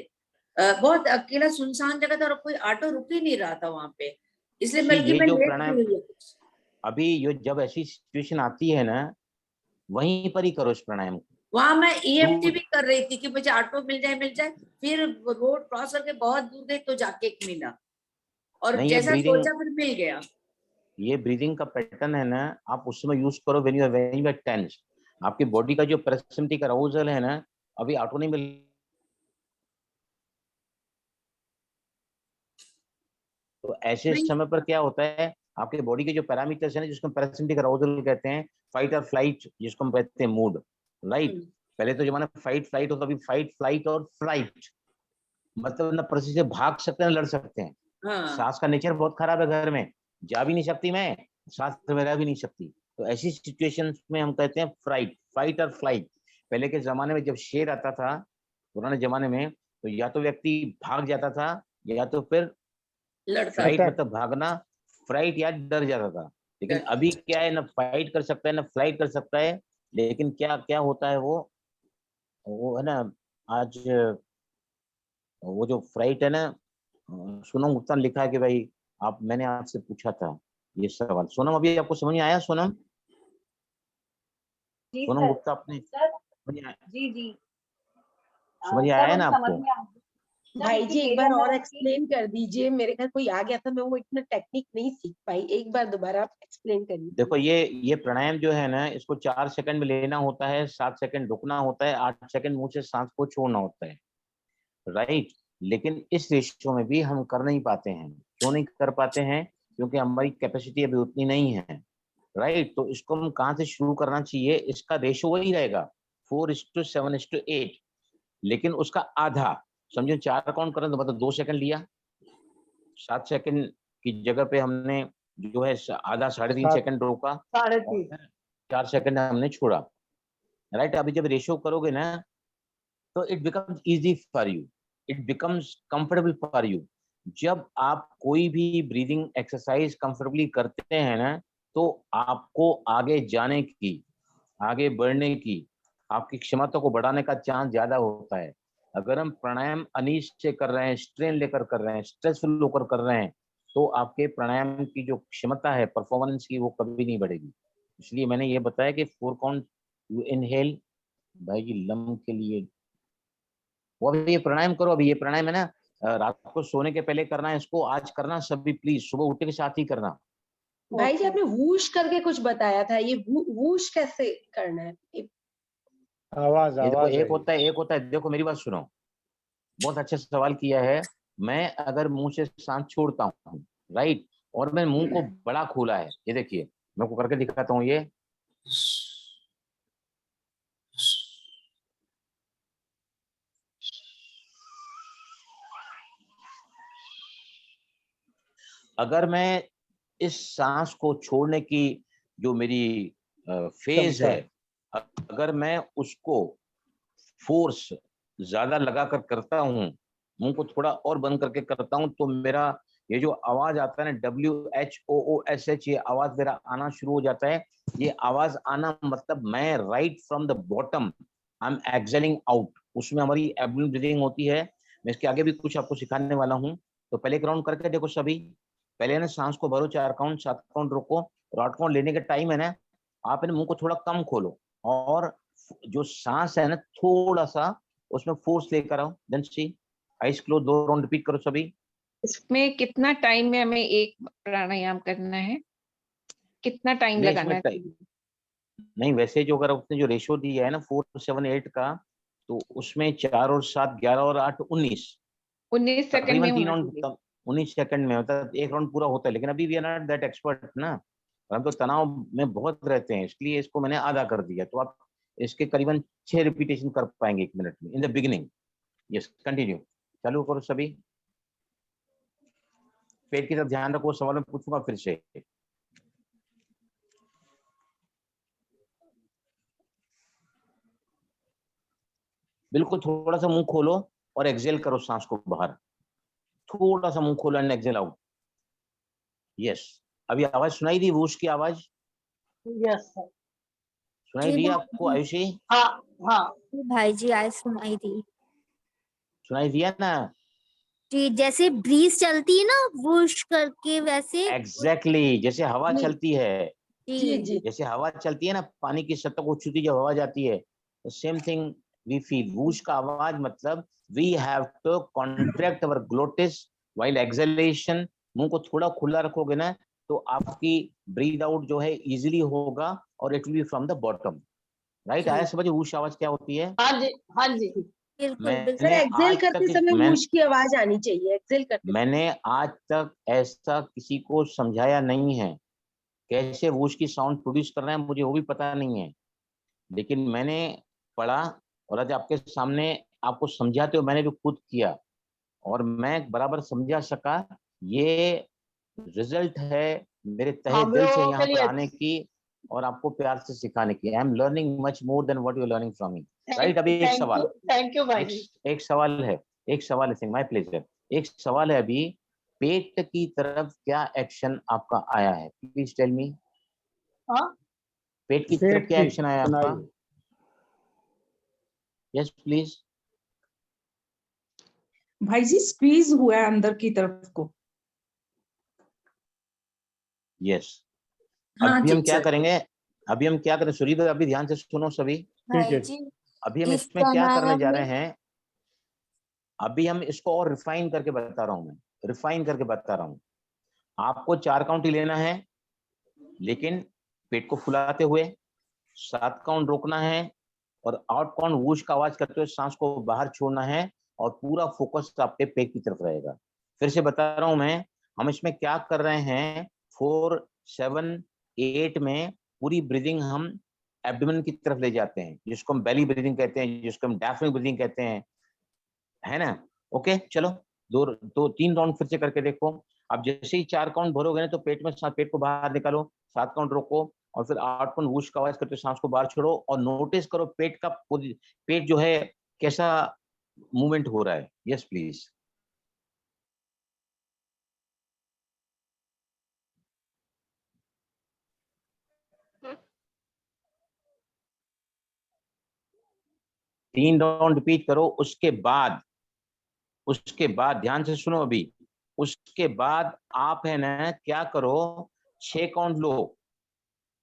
बहुत अकेला सुनसान जगह था, और कोई ऑटो रुक ही नहीं रहा था वहां पे, इसलिए बल्कि मैं लेट गई। अभी ये जब ऐसी सिचुएशन आती है ना, वहीं पर ही करो इस प्राणायाम को। वहां मैं EFT भी कर रही थी कि मुझे ऑटो मिल जाए। फिर रोड क्रॉस करके बहुत दूर गई तो जाके एक मिला। और नहीं, ये जैसा breathing- सोचा फिर मिल गया। ये ब्रीदिंग का पैटर्न है ना, आप उस समय यूज करो व्हेन यू आर टेंस। आपकी बॉडी का जो पैरासिम्पैथेटिक अराउजल है ना, अभी ऑटो नहीं मिल, तो ऐसे नहीं। समय पर क्या होता है, आपके बॉडी के जो पैरामीटर्स है ना, जिसको पैरासिम्पैथेटिक अराउजल कहते हैं, फाइट और फ्लाइट जिसको हम कहते हैं मूड, राइट। पहले तो जमाना फाइट फ्लाइट होता, अभी फाइट फ्लाइट और फ्लाइट, मतलब ना प्रसिद्ध से भाग सकते हैं, लड़ सकते हैं। हाँ, सास का नेचर बहुत खराब है, घर में जा भी नहीं सकती मैं, सास में रह भी नहीं सकती, तो ऐसी सिचुएशंस में हम कहते हैं फाइट और फ्लाइट। पहले के जमाने में जब शेर आता था, पुराने जमाने में, तो या तो व्यक्ति भाग जाता था या तो फिर लड़ता फ्लाइट Attack. मतलब भागना, फ्लाइट या डर जाता था। लेकिन डर अभी क्या है, ना फाइट कर सकता है ना फ्लाइट कर सकता है, लेकिन क्या क्या होता है, वो है ना, आज वो जो फ्लाइट है ना, सोनम गुप्ता ने लिखा है कि भाई आप, मैंने आपसे पूछा था ये सवाल, सोनम अभी आपको समझ में आया? सोनम जी सोनम सर। गुप्ता अपने सर समझ में आया? जी जी समझ में सर आया मुझे ना समझ आपको? में आ गया। सर, भाई लेकिन जी एक मेरे बार और अंदर एक्सप्लेन कर दीजिए, मेरे घर कोई आ गया था, मैं वो इतना टेक्निक नहीं सीख पाई, एक बार दोबारा आप एक्सप्लेन करिए। देखो, ये प्राणायाम जो है ना, इसको 4 सेकंड में लेना होता है, 7 सेकंड रुकना होता है, 8 सेकंड मुंह से सांस को छोड़ना होता है, राइट। लेकिन इस रेशियो में भी हम कर नहीं पाते हैं। क्यों नहीं कर पाते हैं? क्योंकि हमारी कैपेसिटी अभी उतनी नहीं है, राइट। तो इसको हम कहाँ से शुरू करना चाहिए? इसका रेशियो वही रहेगा 4:7:8, लेकिन उसका आधा, समझो 4 काउंट करें तो मतलब 2 सेकंड लिया, 7 सेकंड की जगह पे हमने जो है आधा 3.5 सात। सेकंड रोका, 3.5। 4 सेकंड हमने छोड़ा, राइट। अभी जब रेशियो करोगे ना, तो it becomes easy for you, it becomes comfortable for you. जब आप कोई भी ब्रीदिंग एक्सरसाइज कंफर्टेबली करते हैं ना, तो आपको आगे जाने की, आगे बढ़ने की, आपकी क्षमता को बढ़ाने का चांस ज्यादा होता है। अगर हम प्राणायाम अनिश से कर रहे हैं, स्ट्रेन लेकर कर रहे हैं, स्ट्रेसफुल होकर कर रहे हैं, तो आपके प्राणायाम की जो क्षमता है परफॉर्मेंस की, वो कभी नहीं बढ़ेगी। इसलिए मैंने ये बताया कि 4 काउंट यू इनहेल, भाई जी लम के लिए वो, अभी ये प्राणायाम करो। अभी ये प्राणायाम है ना, रात को सोने के पहले करना है, इसको आज करना सभी, प्लीज सुबह उठने के साथ ही करना। भाई जी आपने वूश करके कुछ बताया था, ये वूश कैसे करना है? आवाज ये देखो, आवाज एक होता है, देखो मेरी बात सुनो, बहुत अच्छा सवाल किया है। मैं अगर मुंह से सांस छोड़ता हूँ, राइट, और मैं मुंह को बड़ा खोला है, ये देखिए मैं आपको करके दिखाता हूँ, ये अगर मैं इस सांस को छोड़ने की जो मेरी फेज क्षमता। है, अगर मैं उसको फोर्स ज्यादा लगाकर करता हूँ, मुंह को थोड़ा और बंद करके करता हूँ, तो मेरा ये जो आवाज आता है ना, WHOOSH, ये आवाज मेरा आना शुरू हो जाता है। ये आवाज आना मतलब मैं right from the bottom I am excelling out, उसमें हमारी एब्डोमिनल ब्रीदिंग होती है। मैं इसके आगे भी कुछ आपको सिखाने वाला हूँ। तो पहले एक राउंड करके देखो सभी। पहले ना सांस को भरो, 4 काउंट, 7 काउंट रोको, और 8 काउंट लेने का टाइम है ना, आप मुंह को थोड़ा कम खोलो, और जो सांस है ना, थोड़ा सा उसमें फोर्स लेकर आओ। देन सी, आइज क्लोज, 2 राउंड रिपीट करो सभी। इसमें कितना टाइम में हमें एक प्राणायाम करना है? कितना टाइम नहीं, लगाना इसमें है? नहीं, वैसे जो अगर उसने जो रेशियो दिया है ना 4:7:8 का, तो उसमें 4 और 7 11 और 8 19, 19 सेकंड में तकरीबन 3 होना राउंड चाहिए। 19 सेकंड में, मतलब 1 राउंड पूरा होता है। लेकिन अभी we are not that expert ना, हम तो तनाव में बहुत रहते हैं, इसलिए इसको मैंने आधा कर दिया। तो आप इसके करीबन 6 रिपीटेशन कर पाएंगे 1 मिनट में, in the beginning. Yes, continue, चालू करो सभी। पेट की तरफ ध्यान रखो, सवाल में पूछूंगा फिर से। बिल्कुल, थोड़ा सा मुंह खोलो और एक्सेल करो सांस को बाहर, थोड़ा सा मुंह खोलो एंड एक्सेल आउट। यस, अभी आवाज सुनाई दी? वूश की आवाज यस सर। सुनाई दी आपको आयुषी? हाँ हाँ भाई जी आज सुनाई दी सुनाई दिया ना? जी, जैसे ब्रीज चलती है ना वूश करके, वैसे एग्जैक्टली, जैसे हवा चलती है, जी जी जैसे हवा चलती है ना, पानी की सतह को छूती जब हवा जाती है, तो same thing we feel. Whoosh का आवाज मतलब we have to contract our glottis while exhalation, मुंह को थोड़ा खुला रखोगे ना तो आपकी ब्रीद आउट जो है इजीली होगा और it will B from the bottom, right? आया समझ वूश आवाज क्या होती है? हाँ जी, हाँ जी। बिल्कुल बिल्कुल। सर मैंने एक्सेल आज करते तक समय मैं वूश की आवाज आनी चाहिए, एक्सेल करते समय। मैंने आज तक ऐसा किसी को समझाया नहीं है, कैसे वूश की साउंड प्रोड्यूस करना है मुझे वो भी पता नहीं है, लेकिन मैंने पढ़ा और आज आपके सामने आपको समझाते हुए मैंने भी खुद किया और मैं बराबर समझा सका। ये रिजल्ट है मेरे तहे हम दिल से लोगों यहाँ के पर लिए आने की और आपको प्यार से सिखाने की। I am learning much more than what you are learning from me, right? अभी एक सवाल, थैंक यू भाई जी। एक सवाल है, एक सवाल है, माय प्लेजर। एक सवाल है अभी, पेट की तरफ क्या एक्शन आपका आया है? Please tell me. हाँ, पेट की तरफ क्या एक्शन आया आपका? Yes please. भाई जी स्क्वीज हुआ है अंदर की तरफ को। यस। हाँ अभी जी हम क्या सर। करेंगे, अभी हम क्या करें सुरीद, अभी ध्यान से सुनो सभी। ठीक है। अभी हम इस इसमें क्या करने जा प्राणायाम रहे में हैं, अभी हम इसको और रिफाइन करके बता रहा हूं, मैं रिफाइन करके बता रहा हूं। आपको 4 काउंट ही लेना है, लेकिन पेट को फुलाते हुए 7 काउंट रोकना है और 8 काउंट वूश का आवाज करते हुए सांस को बाहर छोड़ना है और पूरा फोकस आपके पेट की तरफ रहेगा। फिर से बता रहा हूं मैं, हम इसमें क्या कर रहे हैं, 4, 7, 8 में पूरी ब्रीदिंग हम एब्डोमेन की तरफ ले जाते हैं, जिसको हम बेली ब्रीदिंग कहते हैं, जिसको हम डायफ्राम ब्रीदिंग कहते हैं, है ना? ओके चलो 3 राउंड फिर से करके देखो। अब जैसे ही 4 काउंट भरोगे ना तो पेट में पेट को बाहर निकालो, 7 काउंट रोको और फिर 8 काउंट वूश का आवाज करते सांस को बाहर छोड़ो और नोटिस करो पेट का पेट जो है कैसा मूवमेंट हो रहा है। Yes please. तीन राउंड रिपीट करो। उसके बाद ध्यान से सुनो अभी, उसके बाद आप है ना क्या करो, 6 count low,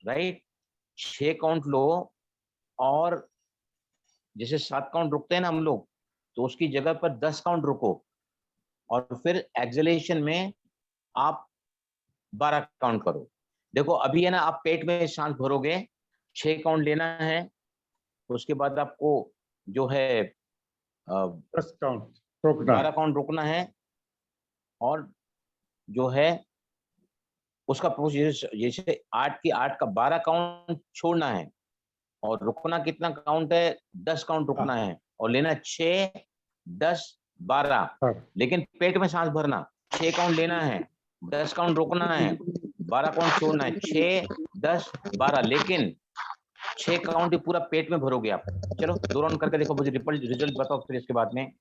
right? 6 count low और जैसे 7 काउंट रुकते हैं ना हम लोग, तो उसकी जगह पर 10 काउंट रुको और फिर एक्सलेशन में आप 12 काउंट करो। देखो अभी है ना आप पेट में सांस भरोगे, 6 काउंट लेना है, उसके बाद आपको जो है 10 काउंट रोकना 12 काउंट रुकना है और जो है उसका जैसे 8 की 8 का 12 काउंट छोड़ना है और रुकना कितना काउंट है, 10 काउंट रुकना है और लेना 6, 10, 12, लेकिन पेट में सांस भरना। 6 काउंट लेना है, 10 काउंट रोकना है, 12 काउंट छोड़ना है, 6, 10, 12, लेकिन 6 काउंट ही पूरा पेट में भरोगे आप। चलो 2 राउंड करके देखो, मुझे रिजल्ट बताओ फिर इसके बाद में।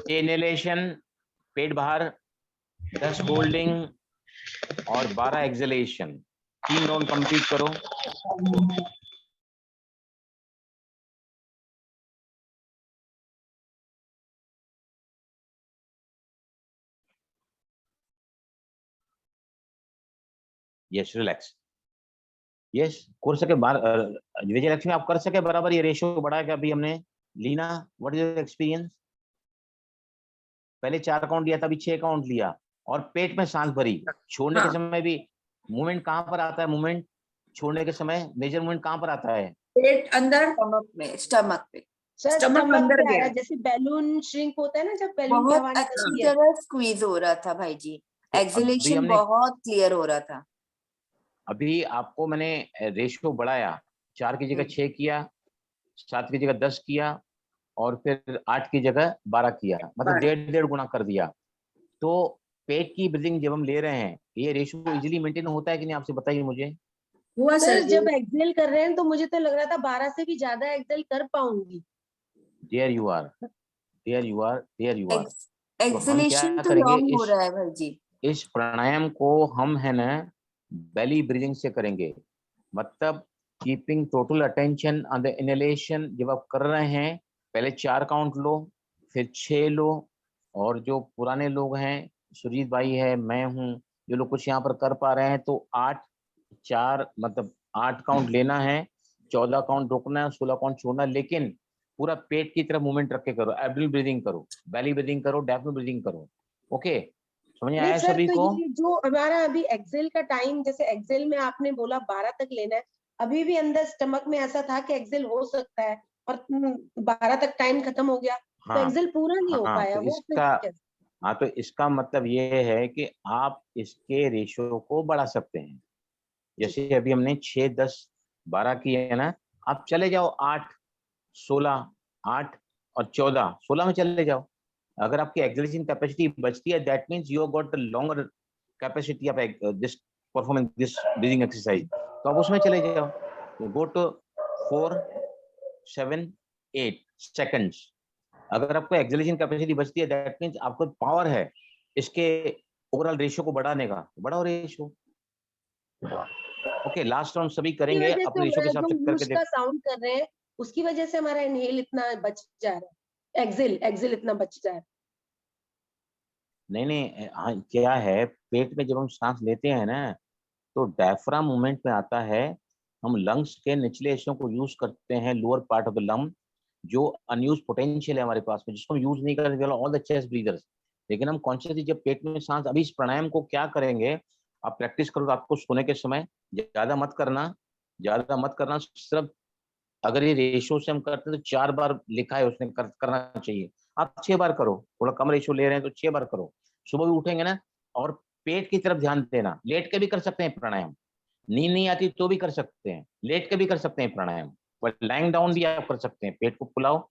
इनहेलेशन पेट बाहर, 10 होल्डिंग और 12 एक्सहेलेशन। 3 राउंड कंप्लीट करो। Yes relax. यस कर सके विजय लक्ष्मी आप कर सके बराबर ये रेशियो बढ़ा के अभी हमने Leena, what is your experience? पहले 4 काउंट लिया था, अभी 6 काउंट लिया और पेट में सांस भरी। छोड़ने के समय भी मूवमेंट कहाँ पर आता है? मूवमेंट छोड़ने के समय मेजर मूवमेंट कहाँ पर आता है? पेट अंदर, स्टमक में, स्टमक पे, सर स्टमक अंदर पे आ रहा गया। है, जैसे बैलून श्रिंक होता है ना, जब बैलून की हवा बहुत अच्छी निकलती है। तरह स्क्वीज हो रहा था भाई जी, तो एक्सहेलेशन हमने बहुत क्लियर हो रहा था। अभी आपको मैंने रेशियो बढ़ाया, 4 की जगह 6 किया, 7 की जगह 10 किया और फिर 8 की जगह 12 किया, मतलब 1.5 गुना कर दिया। तो पेट की ब्रीदिंग जब हम ले रहे हैं, ये रेशियो इजीली मेंटेन होता है कि नहीं, आपसे बताइए मुझे। हुआ सर सर जब एक्सेल कर रहे हैं तो मुझे तो लग रहा था 12 से भी ज्यादा एक्सेल कर पाऊंगी। There you are, there you are, there you are. तो हम क्या एक्सहेलेशन तो करेंगे, लॉन्ग हो रहा है भाई जी। इस प्राणायाम को हम है ना बेली ब्रीदिंग से करेंगे, मतलब keeping total attention on the inhalation. जब आप कर रहे हैं पहले 4 काउंट लो, फिर 6 लो और जो पुराने लोग हैं, सुजीत भाई है, मैं हूँ, जो लोग कुछ यहाँ पर कर पा रहे हैं तो 8, 4 मतलब 8 काउंट लेना है, 14 काउंट रोकना है, 16 काउंट छोड़ना है, लेकिन पूरा पेट की तरफ मूवमेंट रख के करो, एब्डोमिनल ब्रीदिंग करो, बेली ब्रीदिंग करो, डायफ्राम ब्रीदिंग करो। ओके, समझ में आया नहीं सर, सभी तो को? ये जो हमारा अभी एक्सेल का टाइम, जैसे एक्सेल में आपने बोला 12 तक लेना है, अभी भी अंदर स्टमक में ऐसा था कि एक्सेल हो सकता है और 12 तक टाइम खत्म हो गया, तो हाँ एक्सेल पूरा नहीं हो हाँ, पाया, तो वो फिर इसका कैसे? हाँ, तो इसका मतलब ये है कि आप इसके रेशियो को बढ़ा सकते हैं। जैसे अभी हमने 6, 10, 12 की है ना, आप चले जाओ 8, 16, 8 और 14, 16 में चले जाओ। अगर आपकी एक्सेलेशन कैपेसिटी बचती है, that means you got the longer capacity of this performing this breathing exercise, तो आप उसमें चले जाओ। Go to 4, 7, 8 seconds. अगर आपको एक्सेलेशन कैपेसिटी बचती है, दैट मींस आपको पावर है इसके ओवरऑल रेशियो को बढ़ाने का, बढ़ाओ रेशियो। ओके, लास्ट राउंड सभी की करेंगे, वजह अपने से रेशियो के हिसाब जो से करके हुश देख। का साउंड कर रहे हैं, उसकी वजह से हमारा इनहेल इतना बच जा रहा है, एक्सेल इतना बच जा रहा है। नहीं नहीं, हाँ, क्या है, पेट में जब हम सांस लेते हैं ना, तो डायफ्राम मूवमेंट में आता है, हम लंग्स के निचले हिस्सों को यूज करते हैं, lower part of the lung, जो अनयूज पोटेंशियल है हमारे पास में, जिसको हम यूज नहीं करते ऑल द चेस्ट ब्रीदर्स। लेकिन हम कॉन्शियसली जब पेट में सांस, अभी इस प्राणायाम को क्या करेंगे, आप प्रैक्टिस करो रात को सोने के समय, ज्यादा मत करना, सिर्फ अगर ये रेशियो से हम करते हैं तो 4 बार लिखा है उसने करना चाहिए, आप 6 बार करो, थोड़ा कम रेशियो ले रहे हैं तो 6 बार करो। सुबह भी उठेंगे ना, और पेट की तरफ ध्यान देना, लेट के भी कर सकते हैं प्राणायाम, नींद नहीं आती तो भी कर सकते हैं, लेट के भी कर सकते हैं प्राणायाम, बट लाइंग डाउन भी आप कर सकते हैं, पेट को फुलाओ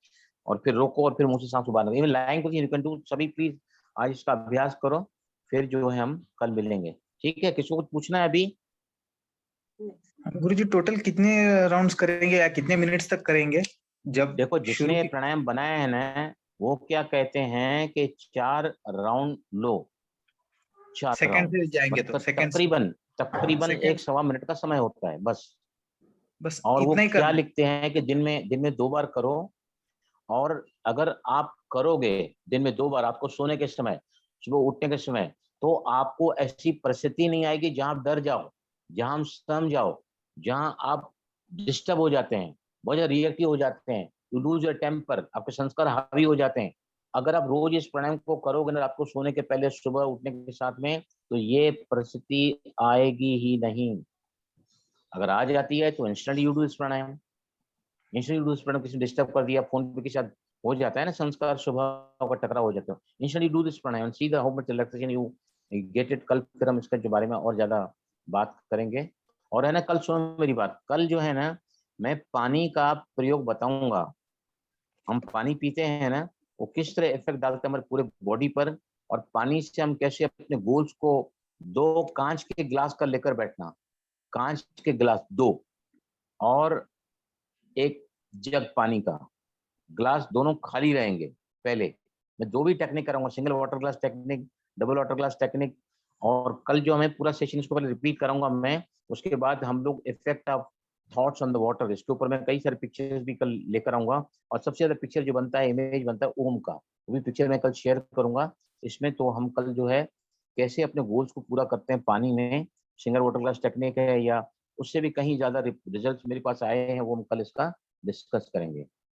और फिर रोको और फिर मुंह से सांस बाहर निकालो, even lying position you can do. सभी प्लीज आज इसका अभ्यास करो, फिर जो है हम कल मिलेंगे, ठीक है? किसी को कुछ पूछना है अभी? गुरुजी टोटल कितने राउंड्स करेंगे या कितने मिनट्स तक करेंगे? जब देखो, शुरू जिसने की प्राणायाम बनाया है ना, वो क्या कहते हैं कि 4 राउंड लो, 4 सेकंड राउंड, से जाएंगे बट तो सेकंड तकरीबन सेकंड 1 सवा मिनट का समय होता है बस। बस और वो इतना ही क्या करना। लिखते हैं कि दिन में 2 बार करो, और अगर आप करोगे दिन में 2 बार, आपको सोने के समय, सुबह उठने के समय, तो आपको ऐसी परिस्थिति नहीं आएगी जहां आप डर जाओ, जहां हम सम जाओ, जहां आप डिस्टर्ब हो जाते हैं, बहुत ज्यादा रिएक्टिव हो जाते हैं, यू लूज योर टेम्पर, आपके संस्कार हावी हो जाते हैं। अगर आप रोज इस प्राणायाम को करोगे ना, आपको सोने के पहले, सुबह उठने के साथ में, तो ये परिस्थिति आएगी ही नहीं। अगर आ जाती है तो इंस्टेंट यू डू इस प्राणायाम, किसी डिस्टर्ब कर दिया, फोन पे के साथ हो जाता है ना, संस्कार स्वभाव का टकराव हो जाता है, instantly do this pranayama, see the how much relaxation you get it. कल फिर हम इसके बारे में और ज्यादा बात करेंगे। और है ना, कल सुनो मेरी बात, कल जो है ना, मैं पानी का प्रयोग बताऊंगा। हम पानी पीते हैं ना, वो किस तरह इफेक्ट डालता है हमारे पूरे बॉडी पर, और पानी से हम कैसे अपने गोल्स को, 2 कांच के गिलास का लेकर बैठना, कांच के गिलास 2, और एक जग पानी का, ग्लास दोनों खाली रहेंगे। पहले मैं 2 भी टेक्निक कराऊंगा, single water glass technique, double water glass technique, और कल जो हमें पूरा सेशन इसको पहले रिपीट कराऊंगा मैं, उसके बाद हम लोग effect of thoughts on the water, इसके ऊपर मैं कई सारे पिक्चर्स भी कल लेकर आऊंगा। और सबसे ज्यादा पिक्चर जो बनता है, इमेज बनता है ओम का, वो भी पिक्चर मैं कल शेयर करूंगा इसमें। तो हम कल जो है कैसे अपने गोल्स को पूरा करते हैं पानी में, सिंगल वाटर ग्लास टेक्निक है या उससे भी कहीं ज्यादा रिजल्ट मेरे पास आए हैं, वो हम कल इसका डिस्कस करेंगे।